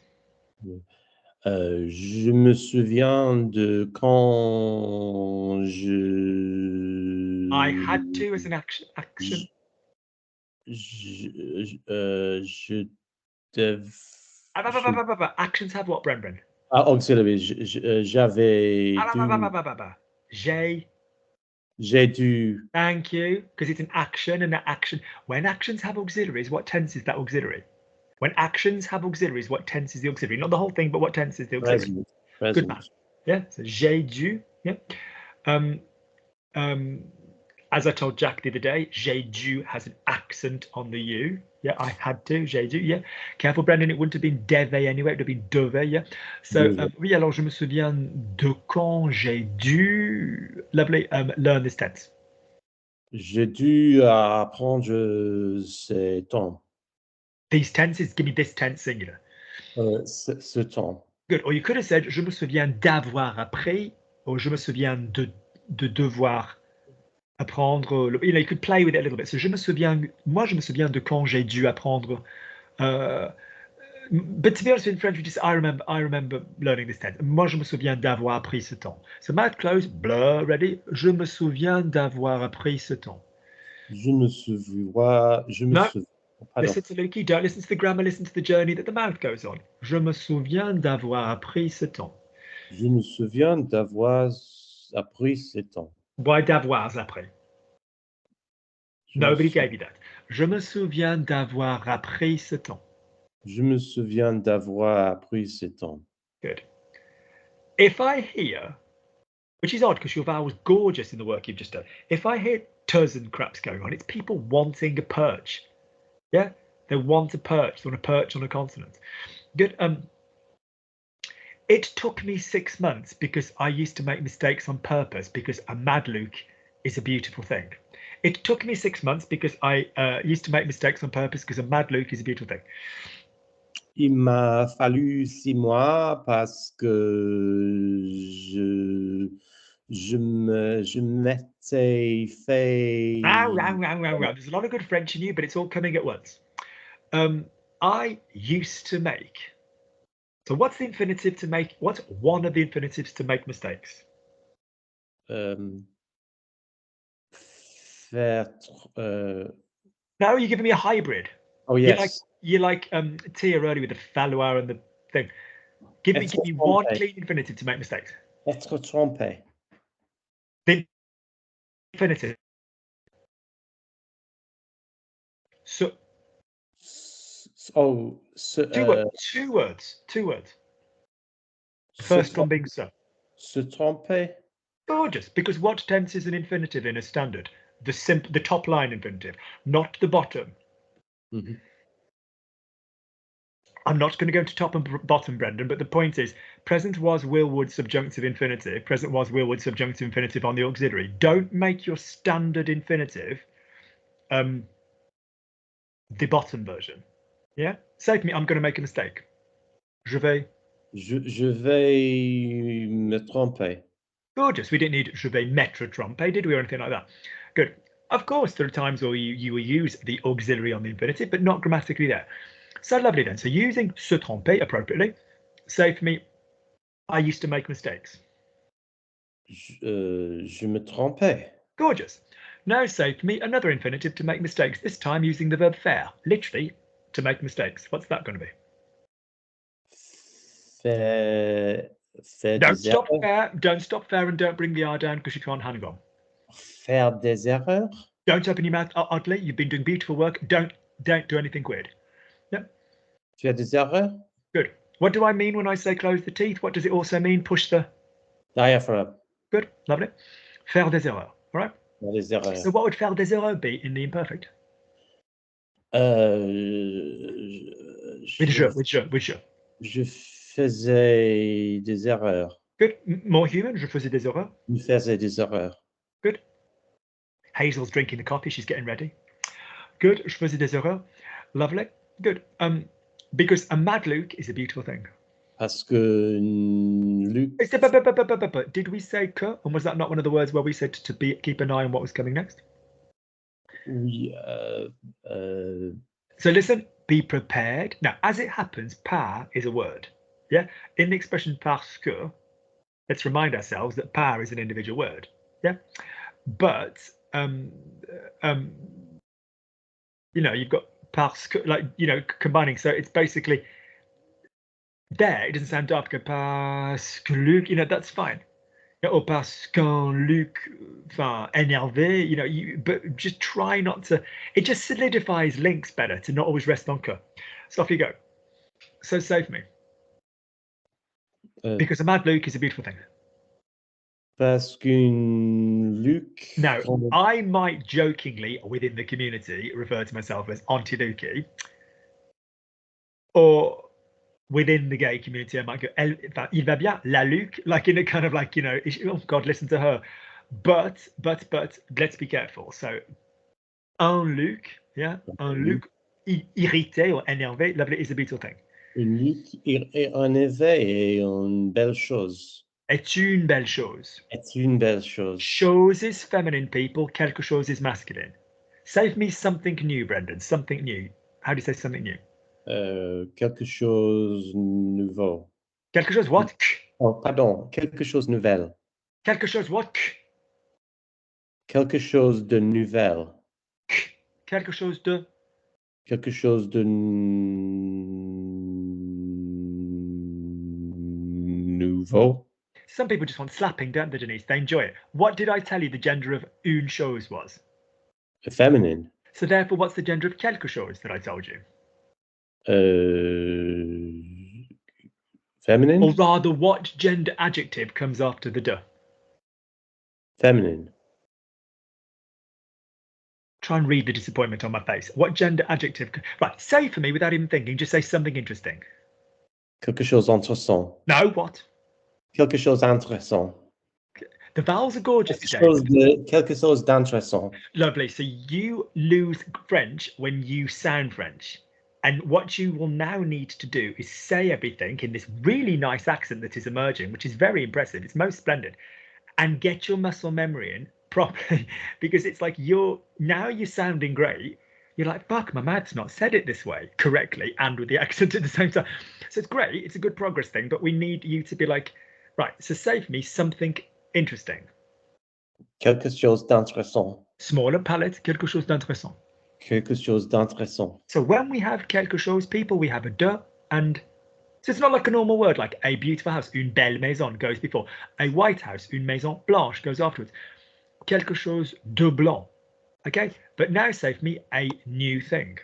Je me souviens de quand je... I had to as an action. Je dev... Actions have what, Brendan? Auxiliary. J'avais dû... J'ai dû... Thank you, because it's an action, and that action. When actions have auxiliaries, what tense is that auxiliary? When actions have auxiliaries, what tense is the auxiliary? Not the whole thing, but what tense is the auxiliary? Present. Good man. Yeah, so j'ai dû. Yeah. As I told Jack the other day, j'ai dû has an accent on the U. Yeah, I had to, j'ai dû. Yeah. Careful, Brendan, it wouldn't have been devait anyway, it would have been devait. Yeah. So, oui, alors je me souviens de quand j'ai dû, lovely, learn this tense. J'ai dû apprendre ces temps. These tenses, give me this tense singular. Ce temps. Good. Or you could have said, je me souviens d'avoir appris, or je me souviens de devoir apprendre. You know, you could play with it a little bit. So, moi, je me souviens de quand j'ai dû apprendre. But to be honest, in French, we just I remember learning this tense. Moi, je me souviens d'avoir appris ce temps. So, mouth closed, blur, ready. Je me souviens d'avoir appris ce temps. Je me souviens. Listen to Lukey, don't listen to the grammar, listen to the journey that the mouth goes on. Je me souviens d'avoir appris ce temps. Je me souviens d'avoir appris ce temps. Why d'avoir appris? Nobody gave you that. Je me souviens d'avoir appris ce temps. Je me souviens d'avoir appris ce temps. Good. If I hear, which is odd because your vowel was gorgeous in the work you've just done. If I hear tuz and craps going on, it's people wanting a perch. Yeah, they want a perch. They want a perch on a consonant. Good. It took me 6 months because I used to make mistakes on purpose because a mad Luke is a beautiful thing. It took me 6 months because I used to make mistakes on purpose because a mad Luke is a beautiful thing. Il m'a fallu 6 mois parce que Je m'étais fait. There's a lot of good French in you, but it's all coming at once. I used to make. So what's the infinitive to make? What's one of the infinitives to make mistakes? Faire. No, you're giving me a hybrid. Oh yes. You're like Tia earlier with the falloir and the thing. Give me one clean infinitive to make mistakes. Être trompé. The infinitive. So. Oh. Two words. First one being so. Se tromper. Gorgeous, because what tense is an infinitive in a standard? The top line infinitive, not the bottom. Mm-hmm. I'm not going to go to top and bottom, Brendan, but the point is present was, will, would, subjunctive infinitive, present was, will, would, subjunctive infinitive on the auxiliary. Don't make your standard infinitive the bottom version. Yeah? Say to me, I'm going to make a mistake. Je vais me tromper. Gorgeous. We didn't need je vais mettre tromper, did we, or anything like that? Good. Of course, there are times where you will use the auxiliary on the infinitive, but not grammatically there. So lovely then. So using se tromper appropriately. Say for me, I used to make mistakes. Je me trompais. Gorgeous. Now say for me another infinitive to make mistakes, this time using the verb faire, literally to make mistakes. What's that going to be? Don't stop faire and don't bring the R down because you can't hang on. Faire des erreurs. Don't open your mouth oddly. You've been doing beautiful work. Don't do anything weird. Yep. Faire des erreurs. Good. What do I mean when I say close the teeth? What does it also mean? Push the diaphragm. Good. Lovely. Faire des erreurs. All right. Faire des erreurs. So what would faire des erreurs be in the imperfect? With je. Je faisais des erreurs. Good. More human. Je faisais des erreurs. Je faisais des erreurs. Good. Hazel's drinking the coffee. She's getting ready. Good. Je faisais des erreurs. Lovely. Good. Because a mad Luke is a beautiful thing. Parce que Luke. Did we say que? And was that not one of the words where we said to keep an eye on what was coming next? Oui. So listen, be prepared. Now, as it happens, par is a word. Yeah. In the expression parce que, let's remind ourselves that par is an individual word. Yeah. But you've got parce que, combining. So it's basically there. It doesn't sound daft. Go parce que Luc. That's fine. Or parce qu'un Luc, énervé. But just try not to. It just solidifies links better to not always rest on que. So off you go. So say for me. Because a mad Luke is a beautiful thing. Parce qu'un Luc. Now, I might jokingly, within the community, refer to myself as Auntie Lukey. Or within the gay community, I might go, il va bien, la Luc, like in a kind of oh God, listen to her. But, let's be careful. So, un Luc, yeah, un Luc irrité or énervé, lovely is a beautiful thing. Un Luc énervé est une belle chose. Est une belle chose. Est une belle chose. Chose is feminine, people. Quelque chose is masculine. Save me something new, Brendan. Something new. How do you say something new? Quelque chose nouveau. Quelque chose what? Oh, pardon. Quelque chose nouvelle. Quelque chose what? Quelque chose de nouvelle. Quelque chose de. Quelque chose de nouveau. Some people just want slapping, don't they, Denise? They enjoy it. What did I tell you the gender of une chose was? Feminine. So therefore, what's the gender of quelque chose that I told you? Feminine? Or rather, what gender adjective comes after the de? Feminine. Try and read the disappointment on my face. What gender adjective? Right, say for me without even thinking, just say something interesting. Quelque chose intéressant. No, what? Quelque chose intéressant. The vowels are gorgeous today. Quelque chose d'intéressant. Lovely. So you lose French when you sound French. And what you will now need to do is say everything in this really nice accent that is emerging, which is very impressive. It's most splendid. and get your muscle memory in properly, because it's like you're sounding great. You're like, fuck, my mouth's not said it this way correctly and with the accent at the same time. So it's great. It's a good progress thing, but we need you to be like, right, so say for me something interesting. Quelque chose d'intéressant. Smaller palette, quelque chose d'intéressant. Quelque chose d'intéressant. So when we have quelque chose, people, we have a de, and so it's not like a normal word like a beautiful house, une belle maison goes before. A white house, une maison blanche goes afterwards. Quelque chose de blanc. Okay, but now say for me a new thing.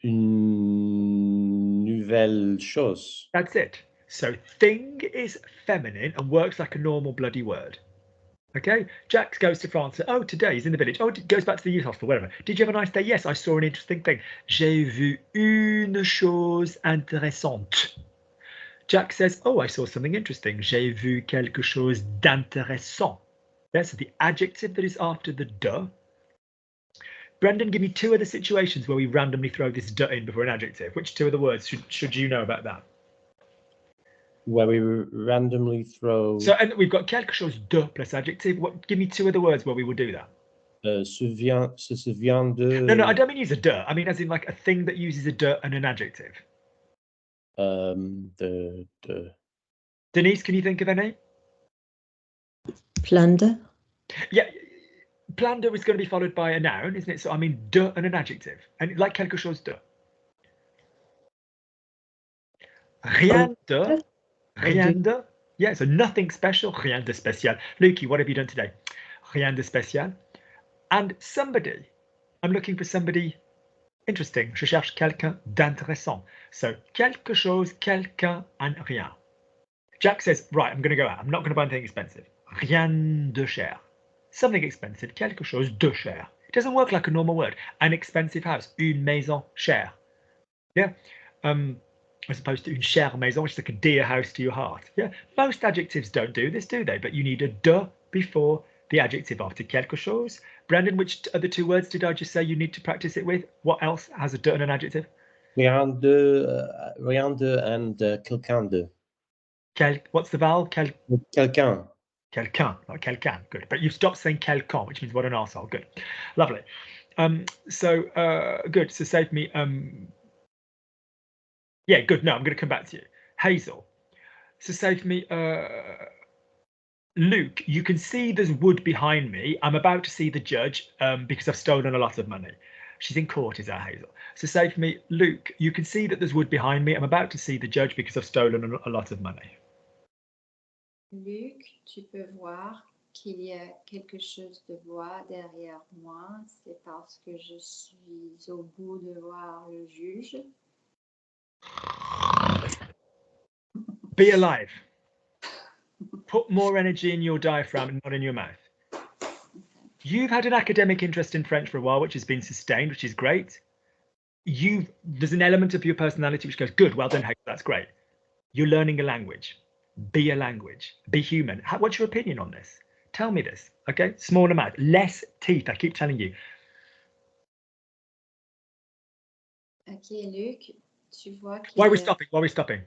Une nouvelle chose. That's it. So thing is feminine and works like a normal bloody word. Okay, Jack goes to France. Oh, today he's in the village. Oh, goes back to the youth hostel, whatever. Did you have a nice day? Yes, I saw an interesting thing. J'ai vu une chose intéressante. Jack says, oh, I saw something interesting. J'ai vu quelque chose d'intéressant. Yeah, so the adjective that is after the de. Brendan, give me two other situations where we randomly throw this de in before an adjective. Which two of the words should you know about that? Where we randomly throw. So, and we've got quelque chose de plus adjective. Give me two of the words where we will do that. Se souvient de. No, I don't mean use a de. I mean as in like a thing that uses a de and an adjective. De. Denise, can you think of any? Plunder. Yeah, plunder is going to be followed by a noun, isn't it? So I mean de and an adjective, and like quelque chose de. Rien de. Rien de. Yeah, so nothing special. Rien de spécial. Lukey, what have you done today? Rien de spécial. And somebody. I'm looking for somebody interesting. Je cherche quelqu'un d'intéressant. So quelque chose, quelqu'un, and rien. Jack says, right, I'm going to go out. I'm not going to buy anything expensive. Rien de cher. Something expensive. Quelque chose de cher. It doesn't work like a normal word. An expensive house. Une maison chère. Yeah. As opposed to une chère maison, which is like a dear house to your heart. Yeah, most adjectives don't do this, do they? But you need a de before the adjective after quelque chose. Brandon, which other two words did I just say you need to practice it with? What else has a de and an adjective? Rien de and quelqu'un de. What's the vowel? Quelqu'un. Quelqu'un, not quelqu'un. Good. But you've stopped saying quelqu'un, which means what an arsehole. Good. Lovely. Good. So save me. Yeah, good. No, I'm going to come back to you. Hazel. So say for me, Luke, you can see there's wood behind me. I'm about to see the judge because I've stolen a lot of money. She's in court, is that Hazel? So say for me, Luke, you can see that there's wood behind me. I'm about to see the judge because I've stolen a lot of money. Luc, tu peux voir qu'il y a quelque chose de bois derrière moi. C'est parce que je suis au bout de voir le juge. Be alive. Put more energy in your diaphragm and not in your mouth. You've had an academic interest in French for a while, which has been sustained, which is great. There's an element of your personality which goes, good, well done, that's great. You're learning a language. Be a language. Be human. What's your opinion on this? Tell me this, okay? Smaller mouth, less teeth, I keep telling you. Ok, Luc, tu vois qu'il Why are we stopping?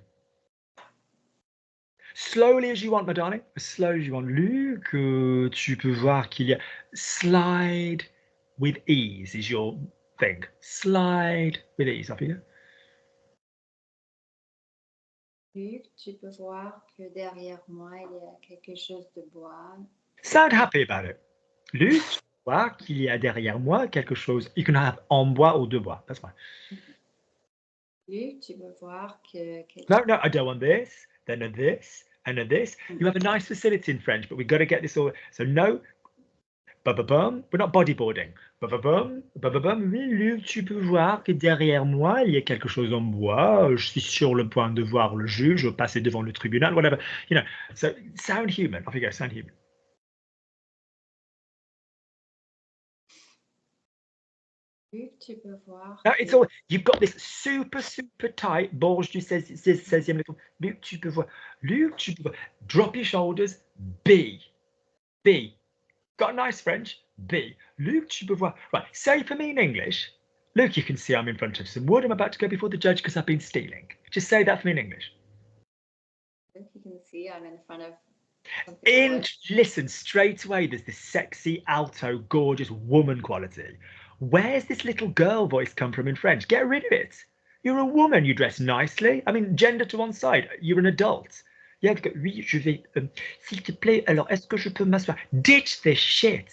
Slowly as you want, my darling. As slow as you want. Luc, tu peux voir qu'il y a... Slide with ease is your thing. Slide with ease. Up here. Luc, tu peux voir que derrière moi, il y a quelque chose de bois. Sound happy about it. Luc, tu peux voir qu'il y a derrière moi quelque chose. You can have en bois or de bois. That's fine. Luc, tu peux voir que... No, I don't want this. Then a this and a this. You have a nice facility in French, but we've got to get this all. So no, ba-ba-bum. We're not bodyboarding. Ba-ba-bum, ba-ba-bum. Oui, Luc, tu peux voir que derrière moi, il y a quelque chose en bois. Je suis sur le point de voir le juge, passer devant le tribunal, whatever. You know, so sound human. Off you go, sound human. Luc, tu peux voir. No, it's all, you've got this super tight Borges du 16e little. Luc, tu peux voir. Luc, tu peux voir. Drop your shoulders. Be. Got a nice French. Be. Luc, tu peux voir. Right, say for me in English. Luke, you can see I'm in front of some wood. I'm about to go before the judge because I've been stealing. Just say that for me in English. Luc, you can see I'm in front of Listen, straight away, there's this sexy, alto, gorgeous woman quality. Where's this little girl voice come from in French? Get rid of it. You're a woman, you dress nicely. I mean, gender to one side, you're an adult. Yeah, oui, je vais, s'il te plaît, alors, est-ce que je peux m'asseoir? Ditch this shit.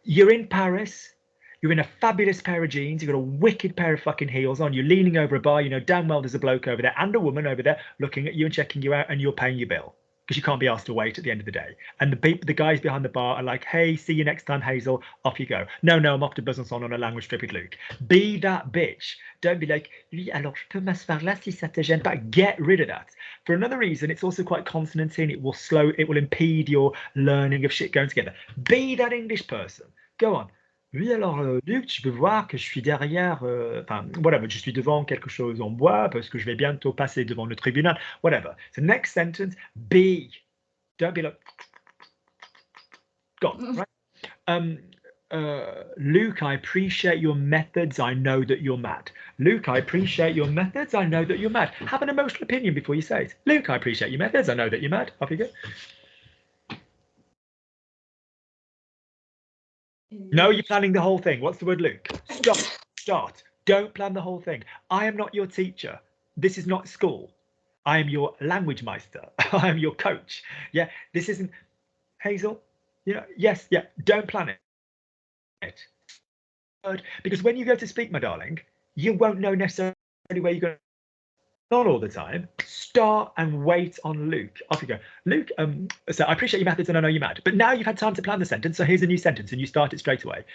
You're in Paris. You're in a fabulous pair of jeans. You've got a wicked pair of fucking heels on. You're leaning over a bar. You know damn well there's a bloke over there and a woman over there looking at you and checking you out, and you're paying your bill because you can't be asked to wait at the end of the day. And the guys behind the bar are like, hey, see you next time, Hazel. Off you go. No, I'm off to Besançon on a language trip with Luke. Be that bitch. Don't be like, oui, alors je peux m'asseoir là si ça te gêne pas. Get rid of that. For another reason, it's also quite consonanting. It will impede your learning of shit going together. Be that English person. Go on. Oui, alors, Luc, tu peux voir que je suis derrière, whatever, je suis devant quelque chose en bois parce que je vais bientôt passer devant le tribunal, whatever. So next sentence, be. Don't be like, gone, right? Luke, I appreciate your methods. I know that you're mad. Luke, I appreciate your methods. I know that you're mad. Have an emotional opinion before you say it. Luke, I appreciate your methods. I know that you're mad. Off you go. No, you're planning the whole thing. What's the word, Luke? Start. Don't plan the whole thing. I am not your teacher. This is not school. I am your language meister. I am your coach. Yeah, this isn't Hazel. You know, yes, yeah. Don't plan it. Because when you go to speak, my darling, you won't know necessarily where you're going. Not all the time. Start and wait on Luke. Off you go. Luke, so I appreciate your methods and I know you're mad, but now you've had time to plan the sentence, so here's a new sentence and you start it straight away.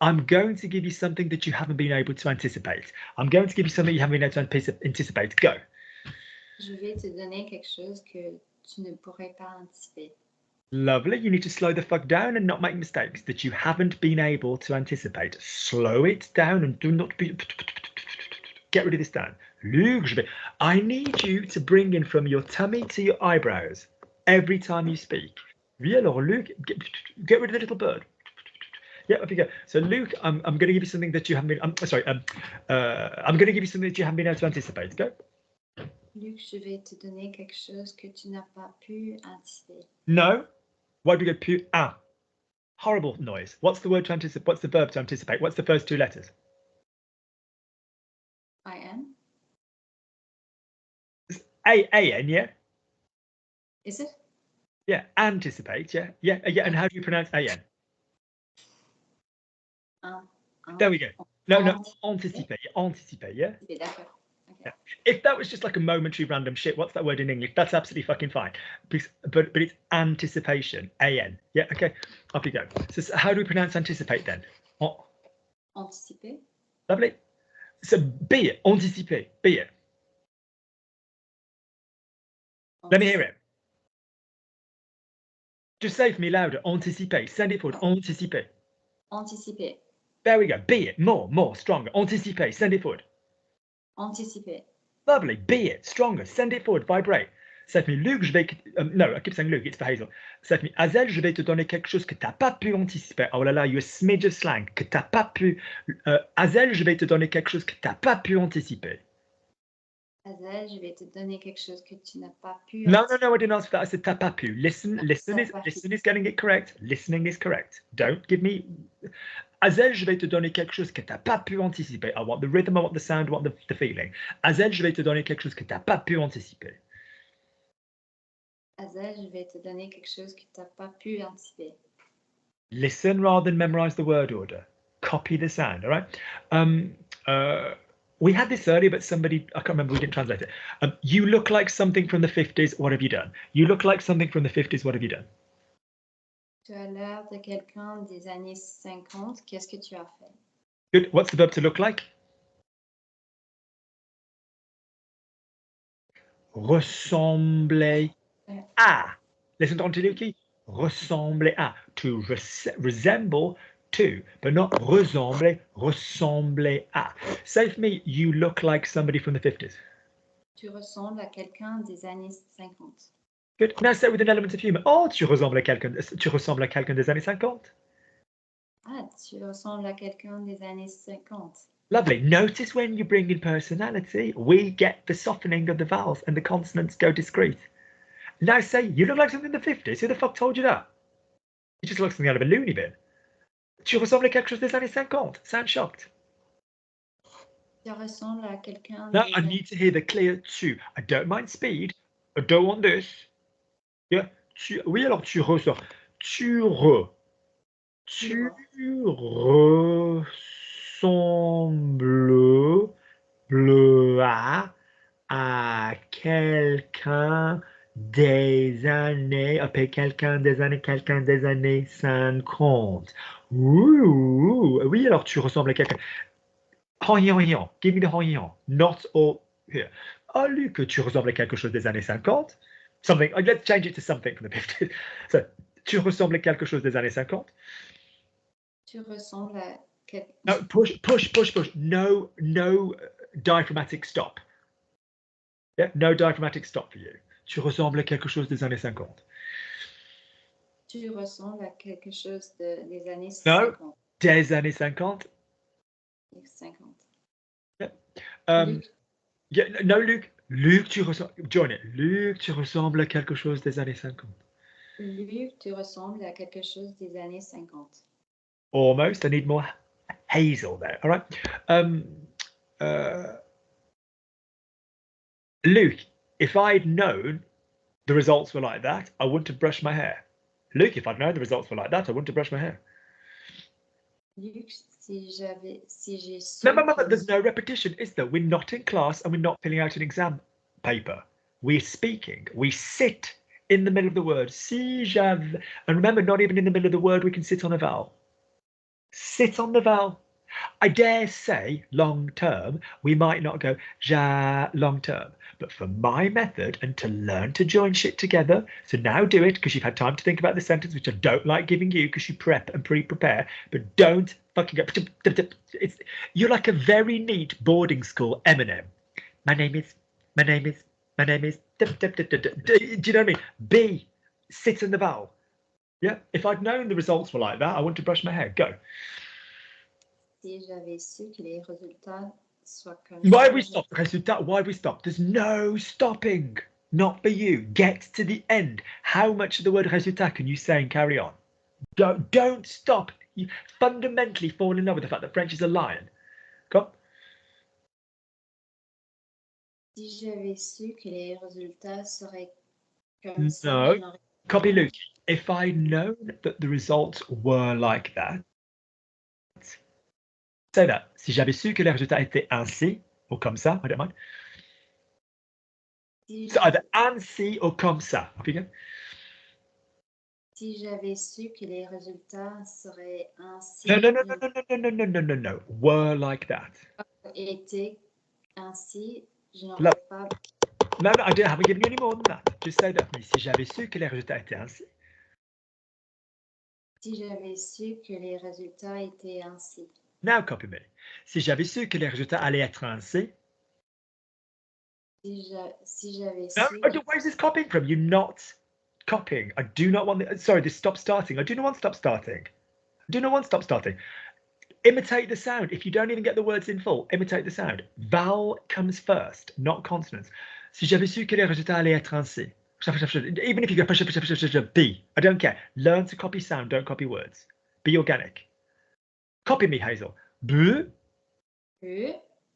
I'm going to give you something that you haven't been able to anticipate. I'm going to give you something you haven't been able to anticipate. Go. Je vais te donner quelque chose que tu ne pourrais pas anticiper. Lovely. You need to slow the fuck down and not make mistakes that you haven't been able to anticipate. Slow it down and do not be... Get rid of this down. Luke, I need you to bring in from your tummy to your eyebrows every time you speak. Oui, alors, Luke, get rid of the little bird. Yeah, up you go. So, Luke, I'm going to give you something that you haven't been. I'm going to give you something that you haven't been able to anticipate. Go. Luc, je vais te donner quelque chose que tu n'as pas pu anticiper. No. Why do we go pu? Ah. Horrible noise. What's the word to anticipate? What's the verb to anticipate? What's the first two letters? I-N? A-N, yeah? Is it? Yeah, anticipate, yeah. Yeah, and how do you pronounce A-N? There we go. No, anticipate, yeah? D'accord. Okay. Yeah. If that was just like a momentary random shit, what's that word in English? That's absolutely fucking fine. But it's anticipation, A-N. Yeah, okay, off you go. So how do we pronounce anticipate then? Anticiper. Lovely. So be it, anticiper, be it. Let me hear it. Just say for me louder, anticiper. Send it forward, anticiper. Anticiper. There we go. Be it, more, stronger. Anticiper, send it forward. Anticiper. Lovely. Be it, stronger. Send it forward, vibrate. Say for me, Luc, je vais... no, I keep saying Luc, it's for Hazel. Say for me, Hazel, je vais te donner quelque chose que tu n'as pas pu anticiper. Oh là là, you're a smidge of slang. Que tu n'as pas pu... Hazel, je vais te donner quelque chose que tu n'as pas pu anticiper. Hazel, je vais te donner quelque chose que tu n'as pas pu... No, I didn't ask for that. I said t'as pas pu. Listen is getting it correct. Listening is correct. Don't give me... Hazel, je vais te donner quelque chose que t'as pas pu anticiper. I want the rhythm, I want the sound, I want the feeling. Hazel, je vais te donner quelque chose que t'as pas pu anticiper. Hazel, je vais te donner quelque chose que tu n'as pas pu anticiper. Listen rather than memorize the word order. Copy the sound, all right? We had this earlier, but somebody, I can't remember, we didn't translate it. You look like something from the 50s, what have you done? You look like something from the 50s, what have you done? Tu as l'air de quelqu'un des années 50, qu'est-ce que tu as fait? Good. What's the verb to look like? Ressembler à. Listen to Luki. Ressembler à. To resemble to, but not ressembler, ressembler à. Say for me, you look like somebody from the 50s. Tu ressembles à quelqu'un des années 50. Good. Now say with an element of humor. Oh, tu ressembles à quelqu'un des années 50. Ah, tu ressembles à quelqu'un des années 50. Lovely. Notice when you bring in personality, we get the softening of the vowels and the consonants go discreet. Now say, you look like something in the 50s. Who the fuck told you that? You just look something out of a loony bin. Tu ressembles à quelque chose des années 50. Sound shocked. Tu ressembles à quelqu'un. No, I need to hear the clear tu. I don't mind speed. I don't want this. Yeah. Oui, alors tu ressors. Tu ressembles à quelqu'un des années, quelqu'un des années 50. Ouh, oui, alors tu ressembles à quelqu'un. Give me the hong, not all here. Oh, Luc, tu ressembles à quelque chose des années 50. Something, let's change it to something from the 50s. So, tu ressembles à quelque chose des années 50. Tu ressembles à quelque... No, push. No diaphragmatic stop. Yeah, no diaphragmatic stop for you. Tu ressembles à quelque chose des années 50. Tu ressembles à quelque chose des années 50. No, des années 50. 50. Yeah. Luc. Yeah, no, Luc. Luc, tu ressembles. Join it. Luc, tu ressembles à quelque chose des années 50. Luc, tu ressembles à quelque chose des années 50. Almost. I need more Hazel there. All right. Luke, if I'd known the results were like that, I wouldn't have brushed my hair. Luke, if I'd known the results were like that, I wouldn't have brushed my hair. Luc, si j'ai su... No, there's no repetition, is there? We're not in class and we're not filling out an exam paper. We're speaking. We sit in the middle of the word. Si j'avais... And remember, not even in the middle of the word, we can sit on a vowel. Sit on the vowel. I dare say, long term, we might not go ja long term. But for my method and to learn to join shit together, so now do it because you've had time to think about the sentence, which I don't like giving you because you prep and pre-prepare, but don't fucking go. You're like a very neat boarding school Eminem. My name is. Do you know what I mean? B, sit in the vowel. Yeah, if I'd known the results were like that, I wouldn't have brushed my hair. Go. Si j'avais su que les résultats soient comme Why ça, have we stopped? Résultat, why have we stopped? There's no stopping. Not for you. Get to the end. How much of the word résultat can you say and carry on? Don't stop. You fundamentally fall in love with the fact that French is a lion. Come. Si j'avais su que les résultats seraient comme ça, No. je n'aurais Copy Luke. If I'd known that the results were like that, say that. Si j'avais su que les résultats étaient ainsi, ou comme ça, I don't mind. Si So either ainsi or comme ça. Off you go. Si j'avais su que les résultats seraient ainsi, No. Were like that. étaient ainsi, je Love. n'aurais pas. No, I haven't given you any more than that. Just say that for me. Si j'avais su que les résultats étaient ainsi. Si j'avais su que les résultats étaient ainsi. Now copy me. Si j'avais su que les résultats allaient être ainsi. Si j'avais No, su. where is this copying from? You're not copying. I do not want the, sorry, this stop starting. I do not want stop starting. I do not want stop starting. Imitate the sound. If you don't even get the words in full, imitate the sound. Vowel comes first, not consonants. Si j'avais su que les résultats allaient être ainsi. Even if you go B, I don't care. Learn to copy sound, don't copy words. Be organic. Copy me, Hazel. B.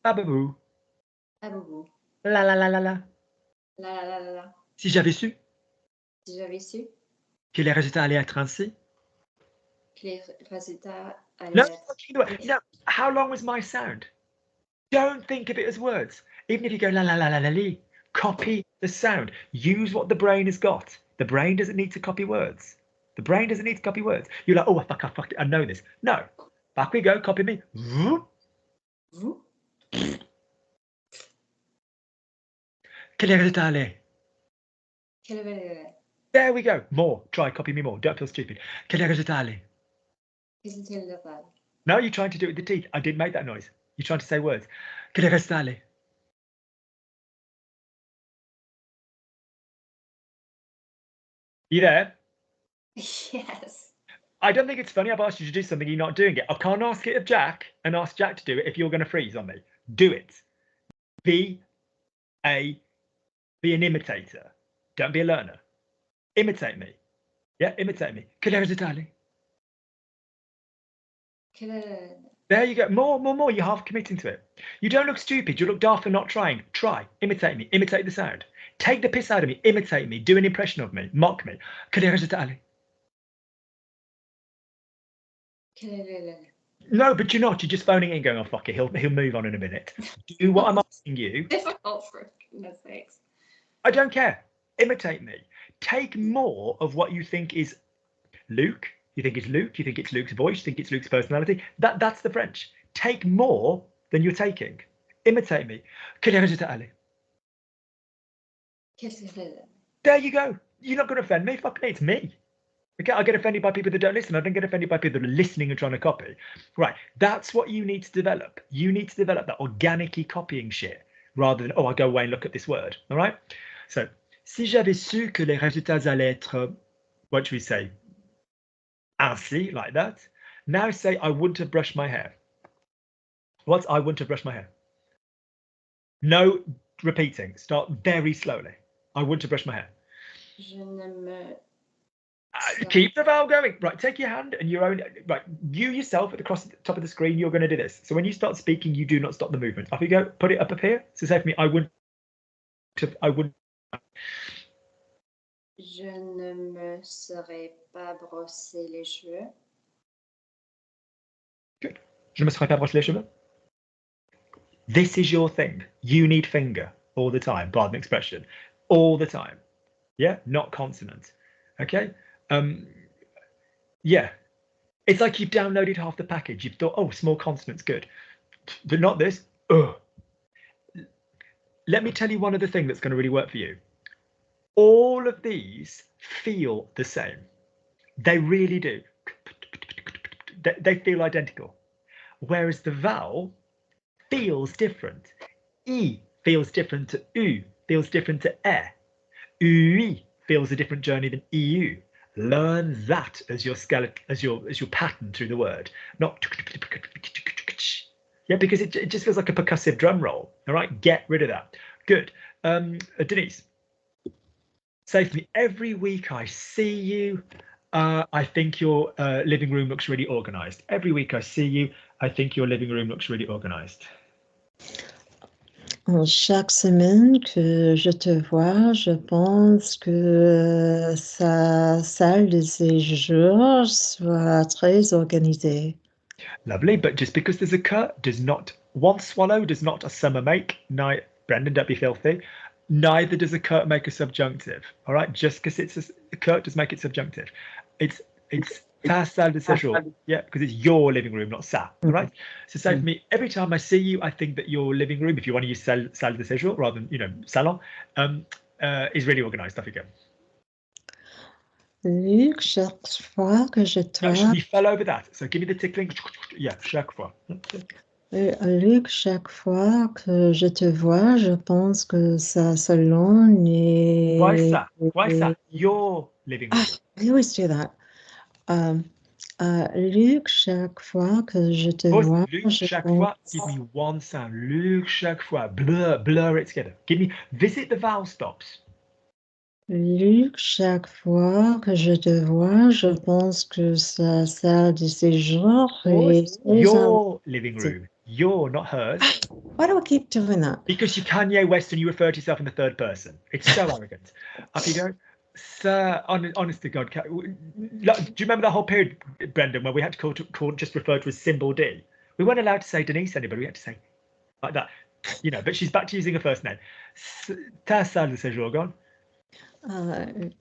Bababoo. Aboubou. La. La. Si j'avais su Si j'avais su que les résultats allaient être ainsi. que les résultats allaient No, être. no. How long was my sound? Don't think of it as words. Even if you go la. Copy the sound. Use what the brain has got. The brain doesn't need to copy words. The brain doesn't need to copy words. You're like, oh, fuck, I know this. No. Back we go. Copy me. Quel est le résultat aller? There we go. More. Try. Copy me more. Don't feel stupid. Quel est le résultat aller? No, you're trying to do it with the teeth. I didn't make that noise. You're trying to say words. Quel est le résultat aller? You there? Yes. I don't think it's funny. I've asked you to do something, you're not doing it. I can't ask it of Jack and ask Jack to do it if you're going to freeze on me. Do it. Be an imitator. Don't be a learner. Imitate me. Yeah, imitate me. Quelle heure est allée? There you go. More. You're half committing to it. You don't look stupid. You look daft for not trying. Try. Imitate me. Imitate the sound. Take the piss out of me. Imitate me. Do an impression of me. Mock me. Quelle heure est allée? No, but you're not. You're just phoning it in, going, "Oh fuck it, he'll move on in a minute." Do what I'm asking you. Difficult for goodness sakes. I don't care. Imitate me. Take more of what you think is Luke. You think it's Luke. You think it's Luke's voice. You think it's Luke's personality. That's the French. Take more than you're taking. Imitate me. Quelle heure est allée? There you go. You're not going to offend me. Fuck me. It's me. Okay, I get offended by people that don't listen. I don't get offended by people that are listening and trying to copy. Right. That's what you need to develop. You need to develop that organic copying shit rather than, oh, I'll go away and look at this word. All right. So, si j'avais su que les résultats allaient être, what should we say? Ainsi, like that. Now say, I wouldn't have brushed my hair. What's I wouldn't have brushed my hair? No repeating. Start very slowly. I wouldn't have brushed my hair. Je ne me... Keep the vowel going. Right, take your hand and your own. Right, you yourself at the top of the screen, you're going to do this. So when you start speaking, you do not stop the movement. Off you go. Put it up here. So say for me, I wouldn't. Je ne me serais pas brossé les cheveux. Good. Je me serais pas brossé les cheveux. This is your thing. You need finger all the time. Pardon expression. All the time. Yeah, not consonant. Okay. Yeah, it's like you've downloaded half the package. You've thought, oh, small consonants, good, but not this. Ugh. Let me tell you one other thing that's going to really work for you. All of these feel the same. They really do. They feel identical. Whereas the vowel feels different. E feels different to U, feels different to E. UI feels a different journey than EU. Learn that as your skeleton, as your pattern through the word, not yeah, because it just feels like a percussive drum roll. All right, get rid of that. Good. Denise, say for me, every week I see you, I think your living room looks really organized. Every week I see you, I think your living room looks really organized. Chaque semaine que je te vois, je pense que sa salle de séjour soit très organisée. Lovely, but just because there's a curt does not, one swallow does not a summer make. Brendan, don't be filthy. Neither does a curt make a subjunctive. All right, just because it's a curt does make it subjunctive. It's ta salle de séjour. Yeah, because it's your living room, not sa. All right. So say for me, every time I see you, I think that your living room, if you want to use salle de séjour rather than salon, is really organized. Off you go. Luc, chaque fois que je te vois. You fell over that. So give me the tickling. Yeah, chaque fois. Luc, chaque fois que je te vois, je pense que ça salon est. Why ça? Why ça? Your living room. I always do that. Luc, chaque fois que je te vois, Luc, chaque fois, give me one sound. Luc, chaque fois, blur it together. Give me, visit the vowel stops. Luc, chaque fois que je te vois, je pense que sa salle de séjour est your living room. Your, not hers. Why do I keep doing that? Because you're Kanye West and you refer to yourself in the third person. It's so arrogant. Up you go. Sir, honest to God, do you remember that whole period, Brendan, where we had to call just referred to as symbol D? We weren't allowed to say Denise anybody. We had to say like that, but she's back to using her first name. Ta salle de séjour, gone.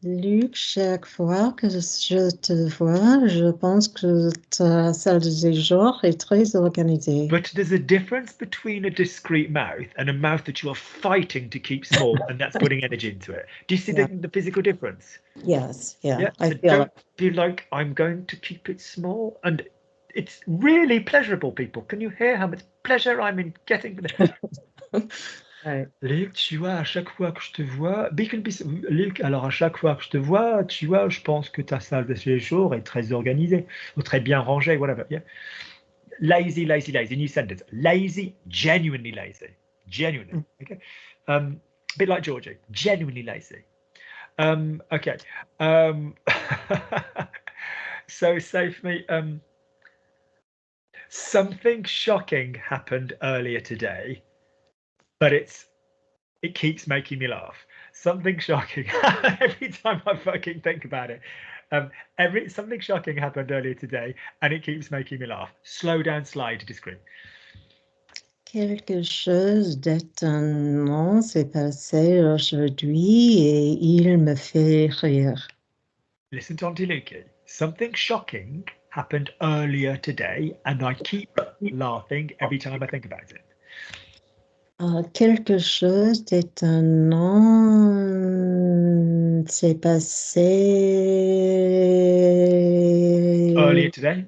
Luc, chaque fois que je te vois, je pense que ta salle de séjour est très organisée. But there's a difference between a discreet mouth and a mouth that you are fighting to keep small, and that's putting energy into it. Do you see the physical difference? Yes, yeah. I don't feel like I'm going to keep it small, and it's really pleasurable, people. Can you hear how much pleasure I'm in getting from it? Luc, tu vois, à chaque fois que je te vois, Luc, alors à chaque fois que je te vois, tu vois, je pense que ta salle de séjour est très organisée, ou très bien rangée, whatever. Yeah. Lazy, new sentence. Lazy, genuinely lazy. Genuinely. Okay. Bit like Georgie, genuinely lazy. Okay. So say for me, something shocking happened earlier today, but it keeps making me laugh. Something shocking. Every time I fucking think about it. Something shocking happened earlier today, and it keeps making me laugh. Slow down, slide to screen. Quelque chose d'étonnant s'est passé aujourd'hui et il me fait rire. Listen to Auntie Lukey. Something shocking happened earlier today, and I keep laughing every time I think about it. Quelque chose d'étonnant s'est passé. Earlier today.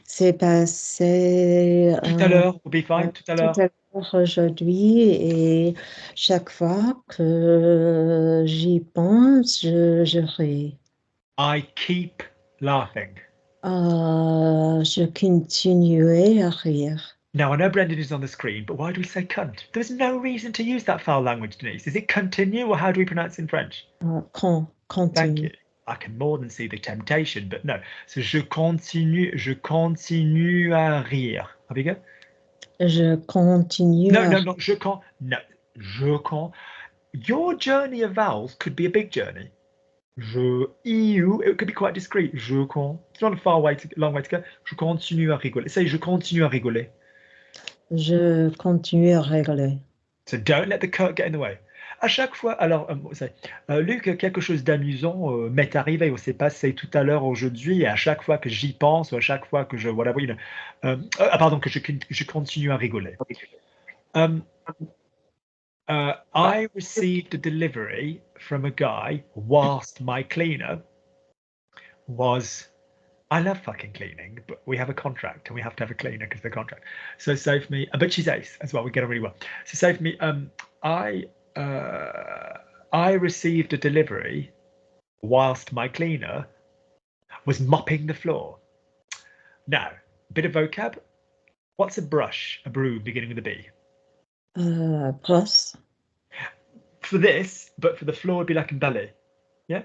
C'est passé. Tout à l'heure, will be fine. Tout à l'heure. Aujourd'hui, et chaque fois que j'y pense, je ris. I keep laughing. Je continuais à rire. Now, I know Brendan is on the screen, but why do we say cunt? There's no reason to use that foul language, Denise. Is it continue, or how do we pronounce it in French? Continue. Thank you. I can more than see the temptation, but no. So, je continue à rire. Have you go? Je continue No, je can't. No, je can't. Your journey of vowels could be a big journey. It could be quite discreet. Je can't. It's not a long way to go. Je continue à rigoler. Say, je continue à rigoler. Je continue à rigoler. So don't let the curt get in the way. À chaque fois, alors, Luc, quelque chose d'amusant m'est arrivé, on s'est passé tout à l'heure aujourd'hui, et à chaque fois que j'y pense, ou à chaque fois que je, whatever, you know, pardon, que je continue à rigoler. I received a delivery from a guy whilst my cleaner was. I love fucking cleaning, but we have a contract and we have to have a cleaner because of the contract. So say for me, but she's ace as well. We get on really well. So say for me, I received a delivery whilst my cleaner was mopping the floor. Now, a bit of vocab. What's a brush? A broom beginning with a B. Brosse. For this, but for the floor, it'd be like a ballet. Yeah.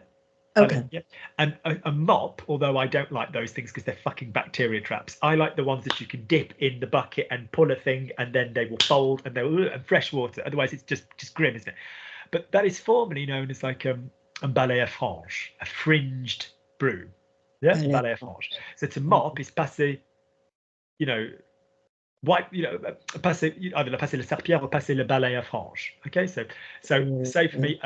Okay. Yeah. And a mop, although I don't like those things because they're fucking bacteria traps. I like the ones that you can dip in the bucket and pull a thing, and then they will fold, and and fresh water. Otherwise, it's just grim, isn't it? But that is formerly known as like un balai à frange, a fringed broom. Yeah, balai à frange. So to mop is passer, you know, wipe, you know, passer either passer la serpillère or passer le balai à frange. Okay, so say for me,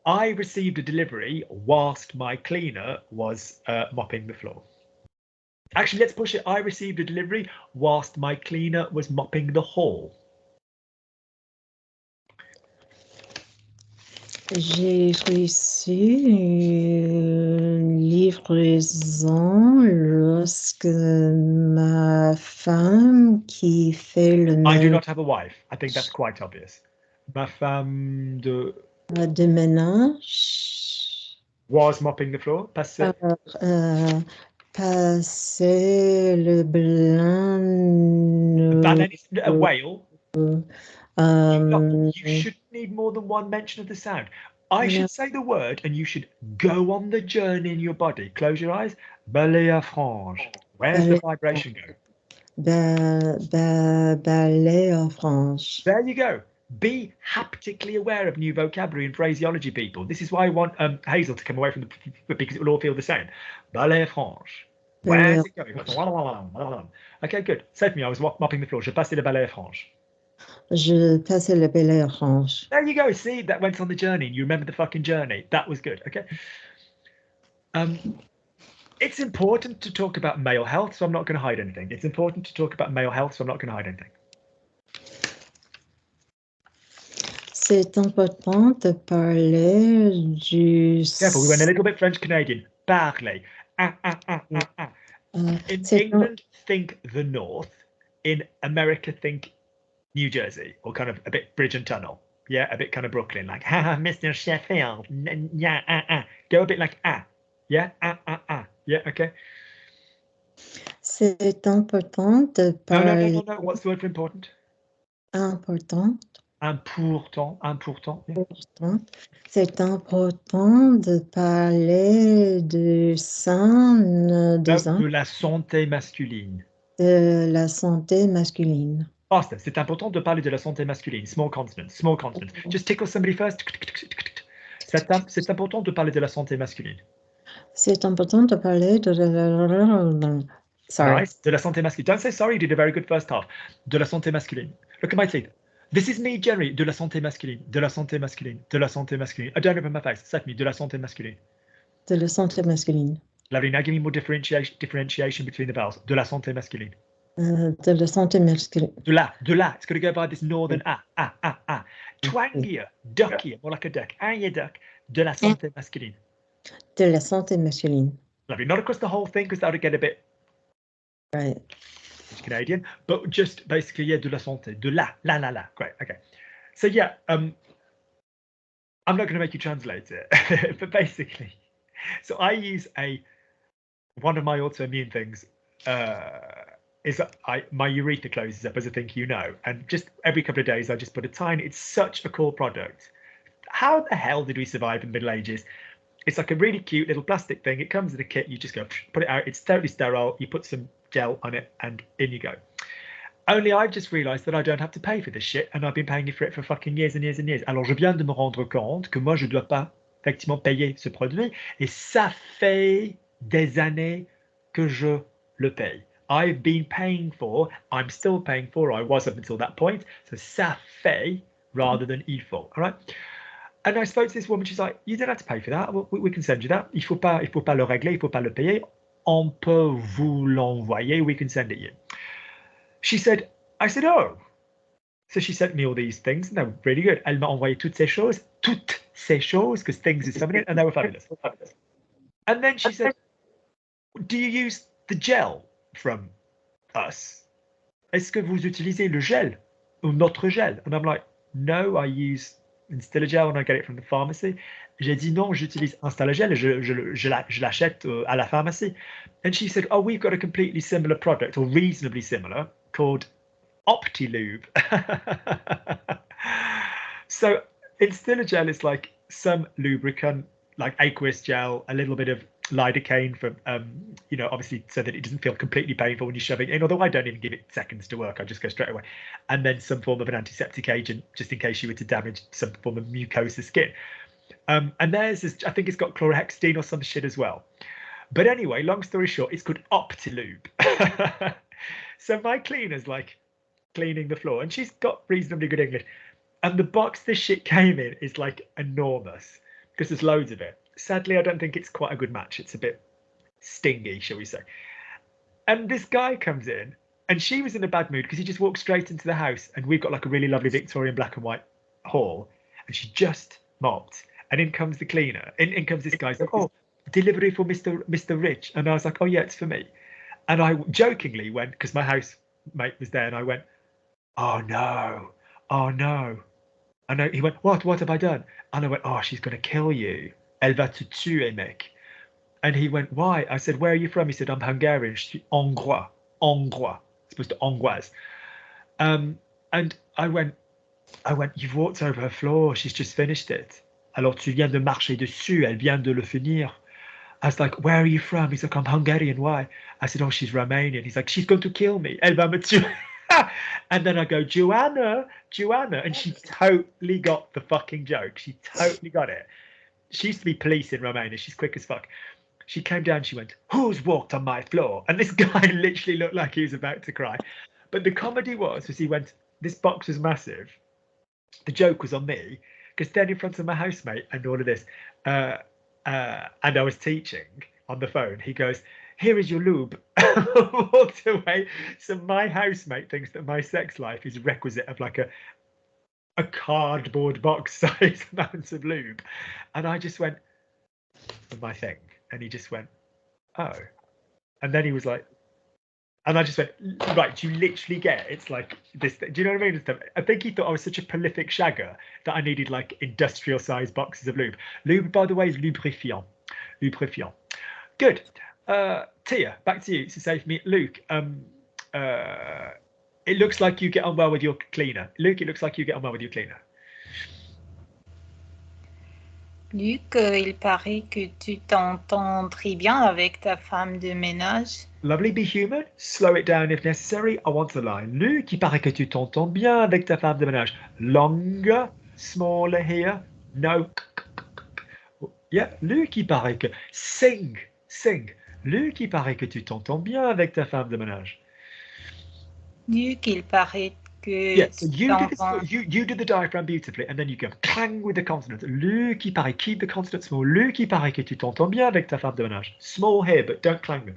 I received a delivery whilst my cleaner was mopping the floor. Actually, let's push it. I received a delivery whilst my cleaner was mopping the hall. J'ai reçu une livraison lorsque ma femme qui fait le I do not have a wife. I think that's quite obvious. Ma femme de ménage was mopping the floor. Passer le blanc. Baleine is a whale. You should need more than one mention of the sound. I should say the word and you should go on the journey in your body. Close your eyes. Balai à frange. Where's the vibration go? Balai à frange. There you go. Be haptically aware of new vocabulary and phraseology, people. This is why I want Hazel to come away from the because it will all feel the same. Balai à frange. Where's it going? Okay, good. Say for me, I was mopping the floor. Je passais le balai à frange. Je passais le balai à frange. There you go. See, that went on the journey. And you remember the fucking journey. That was good. Okay. It's important to talk about male health, so I'm not going to hide anything. It's important to talk about male health, so I'm not going to hide anything. C'est important de parler du... Careful, we went a little bit French Canadian. Parler. In England, think the North. In America, think New Jersey, or kind of a bit Bridge and Tunnel. Yeah, a bit kind of Brooklyn, like, Mr. Sheffield. Yeah, Go a bit like, Yeah, Yeah, okay. C'est important de parler... No. What's the word for important? Important. Important. Yeah. Important. C'est important de parler du sein des hommes, De la santé masculine. de la santé masculine. Faster. C'est important de parler de la santé masculine. Small consonants. Small consonants. Just tickle somebody first. C'est important de parler de la santé masculine. C'est important de parler de sorry. Nice. De la santé masculine. Don't say sorry. You did a very good first half. De la santé masculine. Look at my teeth. This is me, Jerry. De la santé masculine. De la santé masculine. De la santé masculine. I don't open my face. Set me. De la santé masculine. De la santé masculine. Lovely. Now give me more differentiation between the vowels. De la santé masculine. De la santé masculine. De la. It's got to go by this northern ah. Twangier. Duckier. More like a duck. You duck. De la santé masculine. De la santé masculine. Lovely. Not across the whole thing because that would get a bit Right. Canadian, but just basically, yeah, de la santé. De la. Great. Okay. So yeah, I'm not going to make you translate it, but basically, so I use one of my autoimmune things is that my urethra closes up, as I think you know, and just every couple of days I just put a tiny. It's such a cool product. How the hell did we survive in the Middle Ages? It's like a really cute little plastic thing. It comes in a kit. You just go put it out. It's totally sterile. You put some gel on it and in you go. Only I've just realised that I don't have to pay for this shit, and I've been paying for it for fucking years and years and years. Alors je viens de me rendre compte que moi je dois pas effectivement payer ce produit, et ça fait des années que je le paye. I've been paying for, I'm still paying for, I was up until that point. So ça fait rather than il faut. All right. And I spoke to this woman, she's like, you don't have to pay for that. We can send you that. Il faut pas le régler, il faut pas le payer. On peut vous l'envoyer. We can send it you. I said, oh. So she sent me all these things, and they were really good. Elle m'a envoyé toutes ces choses, because things is feminine, and they were fabulous. And then she said, do you use the gel from us? Est-ce que vous utilisez le gel ou notre gel? And I'm like, no, I use Instalagel when I get it from the pharmacy. J'ai dit non, j'utilise Instalagel, je l'achète à la pharmacie. And she said, oh, we've got a completely similar product, or reasonably similar, called Optilube. So Instalagel is like some lubricant, like aqueous gel, a little bit of lidocaine for, obviously so that it doesn't feel completely painful when you shove it in, although I don't even give it seconds to work. I just go straight away. And then some form of an antiseptic agent, just in case you were to damage some form of mucosa skin. And theirs is, I think it's got chlorhexidine or some shit as well. But anyway, long story short, it's called Optilube. So my cleaner's like cleaning the floor, and she's got reasonably good English. And the box this shit came in is like enormous, because there's loads of it. Sadly, I don't think it's quite a good match. It's a bit stingy, shall we say. And this guy comes in, and she was in a bad mood because he just walked straight into the house, and we've got like a really lovely Victorian black and white hall, and she just mopped. And in comes the cleaner. In comes this guy. He's like, oh, delivery for Mr. Rich. And I was like, oh yeah, it's for me. And I jokingly went, because my housemate was there, and I went, oh no. And he went, what have I done? And I went, oh, she's going to kill you. Elle va te tuer, mec. And he went, why? I said, where are you from? He said, I'm Hungarian. Je suis hongrois. Supposed to hongroise. And I went, you've walked over her floor. She's just finished it. Alors tu viens de marcher dessus. Elle vient de le finir. I was like, where are you from? He's like, I'm Hungarian. Why? I said, oh, she's Romanian. He's like, she's going to kill me. Elle va me tuer. And then I go, Joanna. And she totally got the fucking joke. She totally got it. She used to be police in Romania. She's quick as fuck. She came down, she went, who's walked on my floor? And this guy literally looked like he was about to cry. But the comedy was he went, this box was massive. The joke was on me, because then in front of my housemate and all of this, and I was teaching on the phone, he goes, here is your lube. Walked away. So my housemate thinks that my sex life is requisite of like a cardboard box size amount of lube. And I just went, my thing. And he just went, oh. And then he was like, and I just went, right, do you literally get it? It's like this thing. Do you know what I mean? I think he thought I was such a prolific shagger that I needed like industrial sized boxes of lube. Lube, by the way, is lubrifiant. Good. Tia, back to you to say for me, Luke, It looks like you get on well with your cleaner. Luke, it looks like you get on well with your cleaner. Luc, il paraît que tu t'entends très bien avec ta femme de ménage. Lovely, be human. Slow it down if necessary. I want the line. Luc, il paraît que tu t'entends bien avec ta femme de ménage. Longer, smaller here. No. Yeah, Luc, il paraît que... Sing, sing. Luc, il paraît que tu t'entends bien avec ta femme de ménage. Luc, il paraît que Yeah, so tu you t'entends... you do the diaphragm beautifully, and then you go clang with the consonants. Luc, il paraît, keep the consonants small. Luc, il paraît que tu t'entends bien avec ta femme de ménage. Small here, but don't clang them.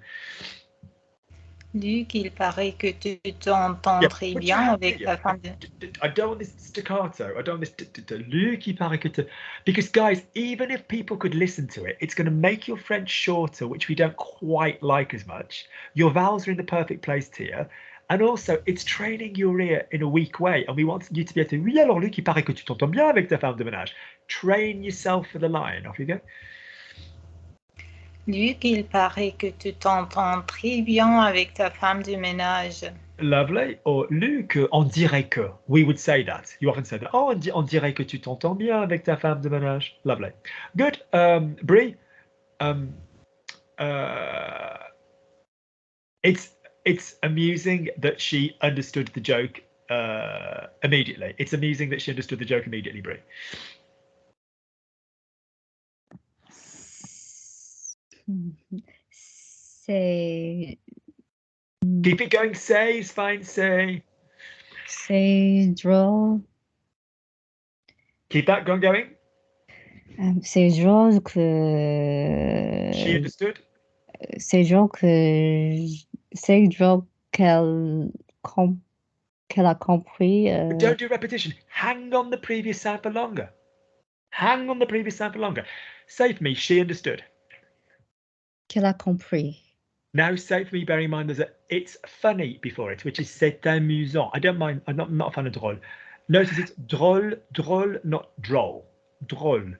Luc, il paraît que tu t'entends Yeah, très put your bien hand avec here. ta femme de... I don't want this staccato. I don't want this. Luc, il paraît que tu... Because guys, even if people could listen to it, it's going to make your French shorter, which we don't quite like as much. Your vowels are in the perfect place here. And also, it's training your ear in a weak way. And we want you to be able to... Oui, alors Luc, il paraît que tu t'entends bien avec ta femme de ménage. Train yourself for the line. Off you go. Luc, il paraît que tu t'entends très bien avec ta femme de ménage. Lovely. Or Luc, on dirait que. We would say that. You often say that. Oh, on dirait que tu t'entends bien avec ta femme de ménage. Lovely. Good. Brie. It's amusing that she understood the joke immediately. It's amusing that she understood the joke immediately, Brie. C'est Keep it going. Say is fine. Say. drôle. Keep that going. C'est drôle que She understood. c'est drôle qu'elle a compris. But don't do repetition. Hang on the previous sound for longer. Hang on the previous sound for longer. Say for me, she understood. Qu'elle a compris. Now say for me, bear in mind there's a it's funny before it, which is c'est amusant. I don't mind, I'm not a fan of drôle. Notice it's drôle, drôle, not droll. Drôle.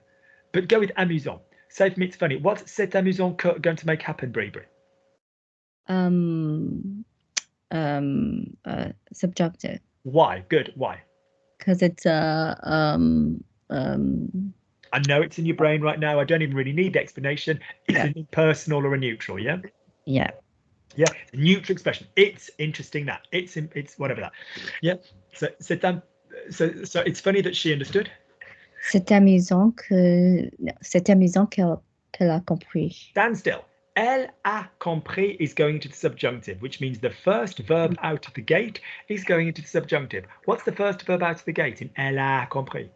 But go with amusant. Say for me it's funny. What's c'est amusant going to make happen, Brie? Subjunctive. Why? Good. Why? Because it's I know it's in your brain right now. I don't even really need the explanation. It's Yeah. an impersonal or a neutral, yeah? yeah. Yeah, a neutral expression. It's interesting that. It's whatever that. Yeah. So it's funny that she understood. C'est amusant qu'elle a compris. Stand still. Elle a compris is going into the subjunctive, which means the first verb out of the gate is going into the subjunctive. What's the first verb out of the gate in elle a compris?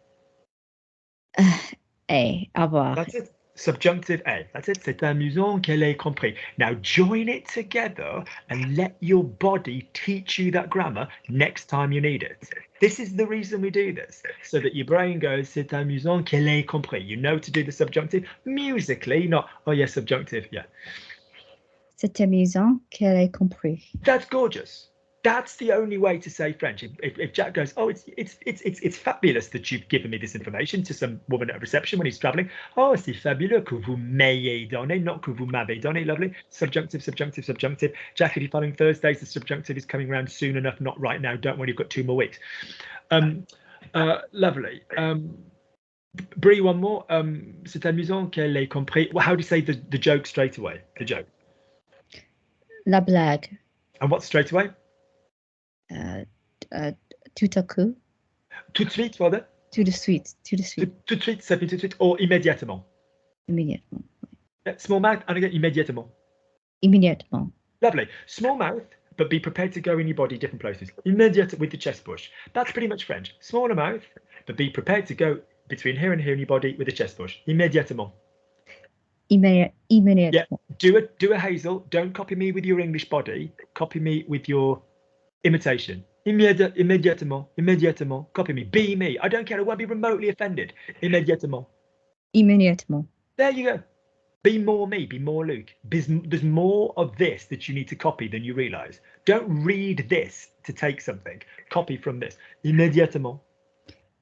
Avoir. That's it. Subjunctive A. That's it. C'est amusant qu'elle ait compris. Now join it together and let your body teach you that grammar next time you need it. This is the reason we do this, so that your brain goes, c'est amusant qu'elle ait compris. You know to do the subjunctive musically, not, oh yeah, subjunctive, yeah. C'est amusant qu'elle ait compris. That's gorgeous. That's the only way to say French. If Jack goes, oh, it's fabulous that you've given me this information to some woman at a reception when he's traveling. Oh, c'est fabuleux que vous m'ayez donné, not que vous m'avez donné. Lovely. Subjunctive, subjunctive, subjunctive. Jack, if you're following Thursdays, the subjunctive is coming around soon enough, not right now. Don't worry, you've got 2 more weeks. Lovely. Brie, one more. C'est amusant qu'elle ait compris. Well, how do you say the joke straight away? The joke. La blague. And what's straight away? Tout à coup. Tout de suite, rather. Tout de suite. Tout de suite. Tout de suite, ça fait tout de suite, or immédiatement. Immédiatement. Small mouth, and again, immédiatement. Immédiatement. Lovely. Small mouth, but be prepared to go in your body different places. Immédiate with the chest push. That's pretty much French. Smaller mouth, but be prepared to go between here and here in your body with a chest push. Immédiatement. Immédiatement. Yeah. Do a Hazel. Don't copy me with your English body. Copy me with your imitation. Immédiatement. Immédiatement. Copy me. Be me. I don't care. I won't be remotely offended. Immédiatement. Immédiatement. There you go. Be more me. Be more Luke. There's more of this that you need to copy than you realise. Don't read this to take something. Copy from this. Immédiatement.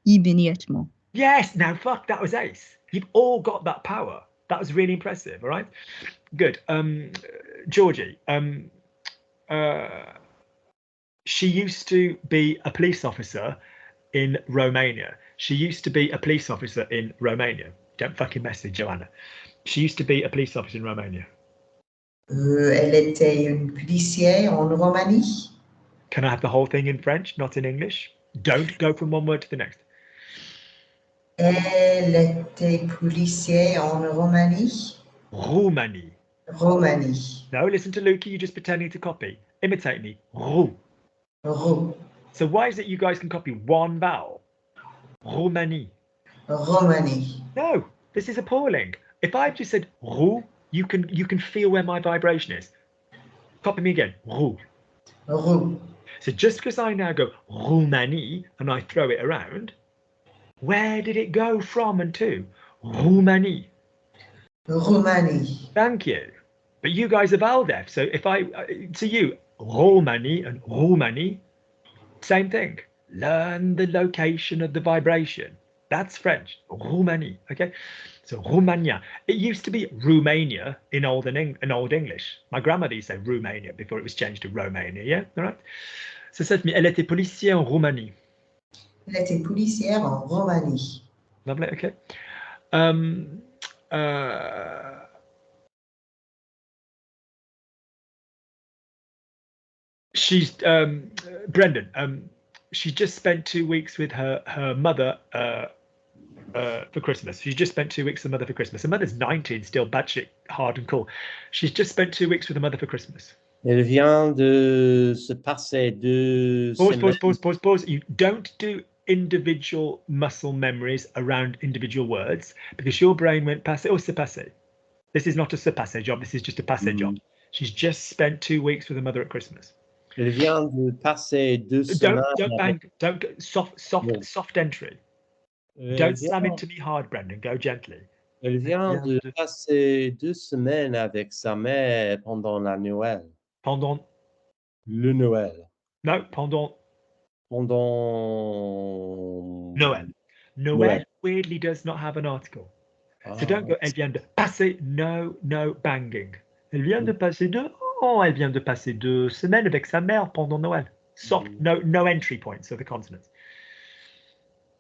Immédiatement. Yes. Now, fuck. That was ace. You've all got that power. That was really impressive. All right. Good. Georgie. She used to be a police officer in Romania. She used to be a police officer in Romania. Don't fucking message Joanna. She used to be a police officer in Romania. Elle était une policière en Roumanie. Can I have the whole thing in French, not in English? Don't go from one word to the next. Elle était policière en Roumanie. Roumanie. Roumanie. No, listen to Lukey, you're just pretending to copy. Imitate me. Rou. Rou. So why is it you guys can copy one vowel? Roumanie. Roumanie. No, this is appalling. If I've just said rou, you can feel where my vibration is. Copy me again. Rou. Rou. So just because I now go Roumanie and I throw it around, where did it go from and to? Roumanie. Roumanie. Thank you. But you guys are vowel deaf. So if to you, Roumanie and Roumanie, same thing. Learn the location of the vibration. That's French. Roumanie. Okay. So Romania. It used to be Romania in old English. My grandmother used to say Romania before it was changed to Romania. Yeah. All right. So ça me elle était policière en Roumanie. Elle était policière en Roumanie. Lovely. Okay. She's Brendan. She just spent 2 weeks with her mother for Christmas. She's just spent 2 weeks with her mother for Christmas. Her mother's 19, still batshit hard and cool. She's just spent 2 weeks with her mother for Christmas. Elle vient de se passer 2 semaines. Pause. You don't do individual muscle memories around individual words because your brain went passé or se passé. This is not a se passé job. This is just a passé job. She's just spent 2 weeks with her mother at Christmas. Elle vient de passer 2 semaines. Don't bang. Don't go, soft entry. Don't slam into me hard, Brendan. Go gently. Elle vient de passer 2 semaines avec sa mère pendant la Noël. Pendant le Noël. No, pendant Noël. Noël weirdly does not have an article. So don't go, elle vient de passer, no banging. Elle vient de passer elle vient de passer 2 semaines avec sa mère pendant Noël. Soft, no entry points of the consonants.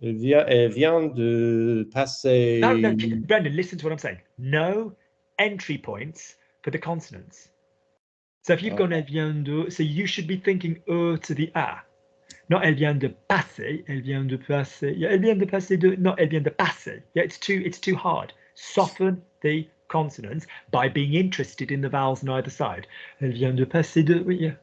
Elle vient de passer... No, Brendan, listen to what I'm saying. No entry points for the consonants. So if you've gone elle vient de, so you should be thinking to the A. Not elle vient de passer, elle vient de passer. Yeah, elle vient de passer de, not elle vient de passer. Yeah, it's too hard. Soften the consonants by being interested in the vowels on either side. Elle vient de passer de, oui, yeah.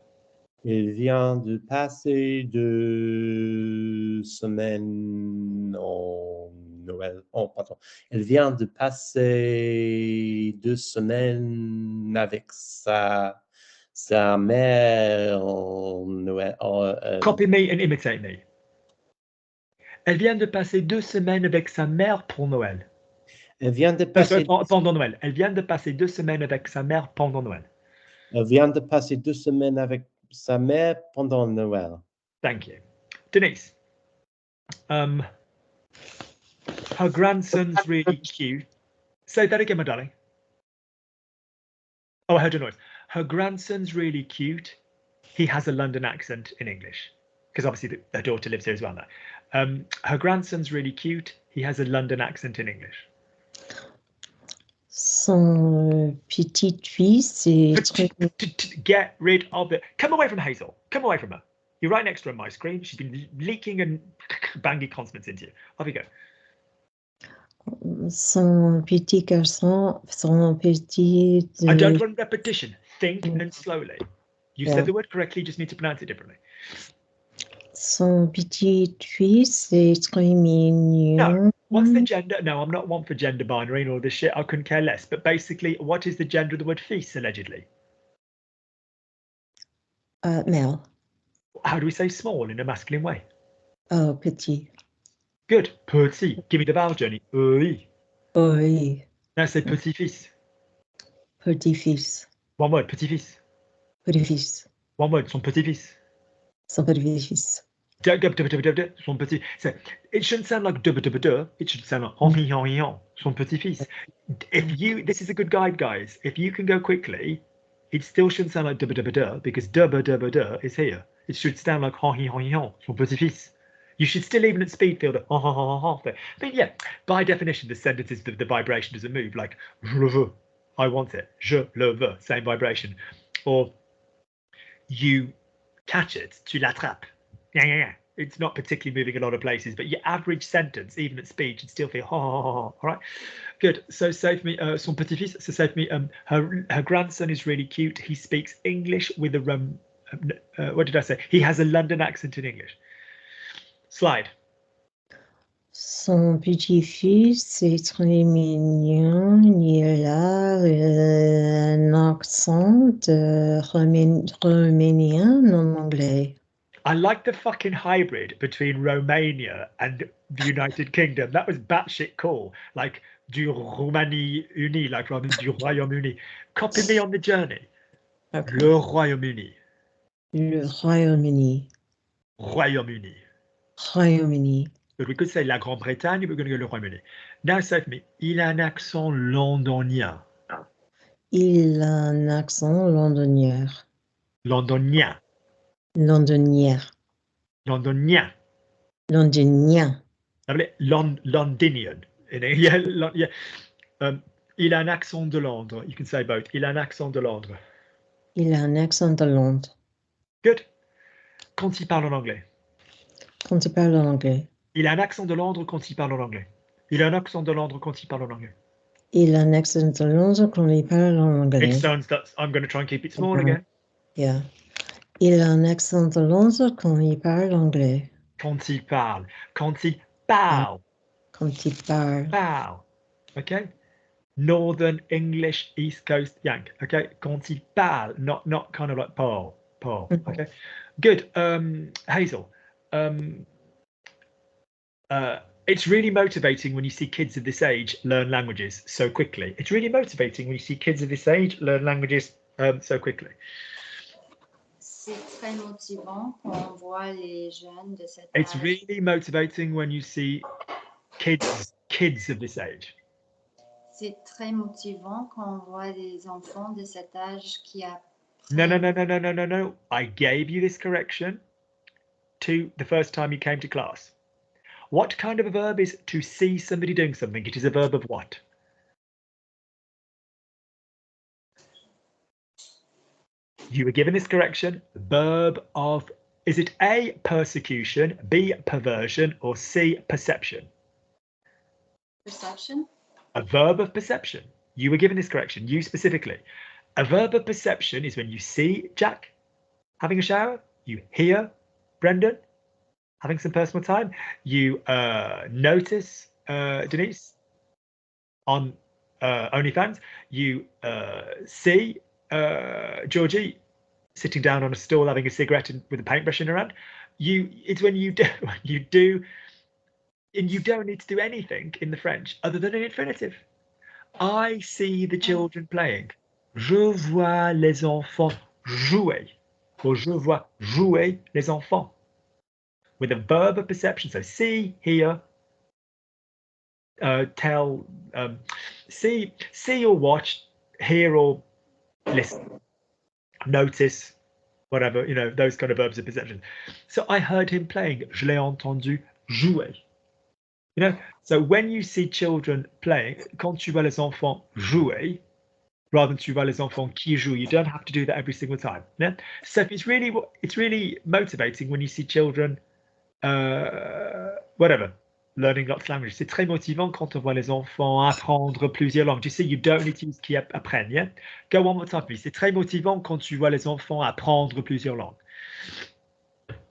Elle vient de passer 2 semaines en Noël. Oh, pardon. Elle vient de passer 2 semaines avec sa mère en Noël. Copy me and imitate me. Elle vient de passer 2 semaines avec sa mère pour Noël. Elle vient de passer... pendant Noël. Elle vient de passer 2 semaines avec sa mère pendant Noël. Elle vient de passer 2 semaines avec sa mère pendant Noël. Thank you. Denise. Her grandson's really cute. Say that again, my darling. Oh, I heard a noise. Her grandson's really cute. He has a London accent in English. Because obviously her daughter lives here as well now. Her grandson's really cute. He has a London accent in English. Son petit-fils est... Get rid of it. Come away from Hazel. Come away from her. You're right next to her on my screen. She's been leaking and banging consonants into you. Off you go. Son petit garçon, son petit... I don't want repetition. Think and slowly. You said the word correctly, you just need to pronounce it differently. Son petit-fils est très mignon. No. What's the gender? No, I'm not one for gender binary and all this shit. I couldn't care less. But basically, what is the gender of the word fils, allegedly? Male. How do we say small in a masculine way? Oh, petit. Good. Petit. Give me the vowel, Johnny. Oui. Oui. Now say petit-fils. Petit-fils. One word, petit-fils. Petit-fils. One word, son petit-fils. Son petit-fils. Son petit. So it shouldn't sound like duh. It should sound like son petit-fils. This is a good guide, guys. If you can go quickly, it still shouldn't sound like duh because duh is here. It should sound like ha hi ha hi ha, son petit-fils. You should still, even at speed, feel the ha ha ha ha ha. I mean, yeah, by definition, the sentences, the vibration doesn't move. Like, je le veux, I want it. Je le veux, same vibration. Or you catch it, tu l'attrapes. Yeah, yeah, yeah. It's not particularly moving a lot of places, but your average sentence, even at speed, should still feel ha ha ha ha. All right, good. So say for me, son petit-fils. So say for me, her grandson is really cute. He speaks English with a what did I say? He has a London accent in English. Slide. Son petit-fils, c'est très mignon. Il a un accent roménien en anglais. I like the fucking hybrid between Romania and the United Kingdom. That was batshit cool. Like du Roumanie Uni, like rather than du Royaume-Uni. Copy me on the journey. Okay. Le Royaume-Uni. Le Royaume-Uni. Royaume-Uni. Royaume-Uni. But we could say la Grande-Bretagne, we're going to go le Royaume-Uni. Now say for me, il a un accent londonien. Il a un accent londonien. Londonien. Londonien. Londonien. Londonien. Londinian. Yeah, yeah. Il a un accent de Londres. You can say both. Il a un accent de Londres. Il a un accent de Londres. Good. Quand il parle en anglais. Quand il parle en anglais. Il a un accent de Londres quand il parle en anglais. Il a un accent de Londres quand il parle en anglais. Il a un accent de Londres quand il parle en anglais. It sounds that I'm going to try and keep it small again. Yeah. Il a un accent de Londres quand il parle anglais. Quand il parle. Quand il parle. Quand il parle. Parle. Okay. Northern English East Coast Yank. Okay. Quand il parle, not kind of like Paul. Okay. Good. Hazel. It's really motivating when you see kids of this age learn languages so quickly. It's really motivating when you see kids of this age learn languages so quickly. C'est très motivant quand on voit les jeunes de cet âge. It's really motivating when you see kids of this age. C'est très motivant quand on voit les enfants de cet âge qui apprennent. No. I gave you this correction to the first time you came to class. What kind of a verb is to see somebody doing something? It is a verb of what? You were given this correction. Verb of, is it A, persecution, B, perversion, or C, perception? Perception. A verb of perception. You were given this correction, you specifically. A verb of perception is when you see Jack having a shower, you hear Brendan having some personal time, you notice Denise on OnlyFans, you see Georgie sitting down on a stool having a cigarette with a paintbrush in her hand. It's when you do, and you don't need to do anything in the French other than an infinitive. I see the children playing. Je vois les enfants jouer. Or je vois jouer les enfants. With a verb of perception. So see, hear, tell, see or watch, hear or listen, notice, whatever, you know, those kind of verbs of perception. So I heard him playing. Je l'ai entendu jouer. You know, so when you see children playing, quand tu vois les enfants jouer, rather than tu vois les enfants qui jouent, you don't have to do that every single time. Yeah? So it's really motivating when you see children, whatever, learning lots of languages. C'est très motivant quand on voit les enfants apprendre plusieurs langues. You see, you don't need to use qui apprennent. Yeah? Go one more time, please. C'est très motivant quand tu vois les enfants apprendre plusieurs langues.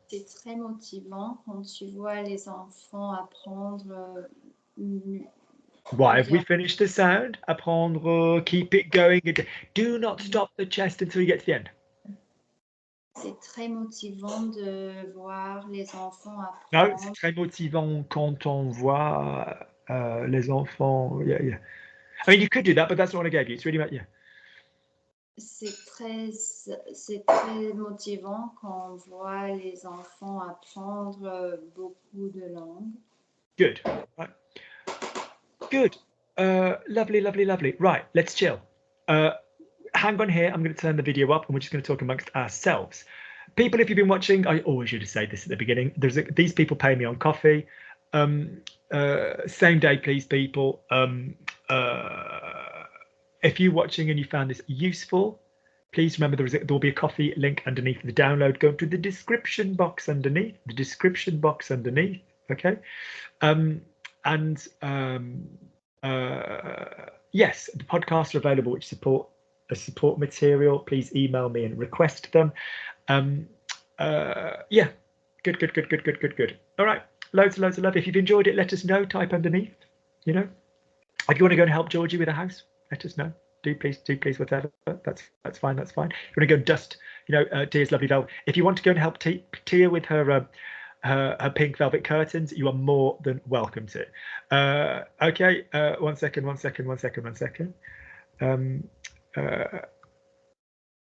C'est très motivant quand tu vois les enfants apprendre. Why have we finished the sound? Apprendre, keep it going. Do not stop the chest until you get to the end. C'est très motivant de voir les enfants apprendre. No, c'est très motivant quand on voit les enfants. Yeah. I mean, you could do that, but that's not what I gave you. It's really about, yeah. C'est très motivant quand on voit les enfants apprendre beaucoup de langues. Good. Right. Good. Lovely. Right, let's chill. Hang on here. I'm going to turn the video up and we're just going to talk amongst ourselves. People, if you've been watching, I always should have said this at the beginning. These people pay me on Kofi. Same day, please, people. If you're watching and you found this useful, please remember there will be a Kofi link underneath the download. Go to the description box underneath. Okay. Yes, the podcasts are available which support material. Please email me and request them. Yeah, good. All right, loads of love. If you've enjoyed it, let us know. Type underneath. You know, if you want to go and help Georgie with a house, let us know. Do please, whatever. That's fine. If you want to go and dust, Tia's lovely velvet. If you want to go and help Tia with her pink velvet curtains, you are more than welcome to. Okay, one second.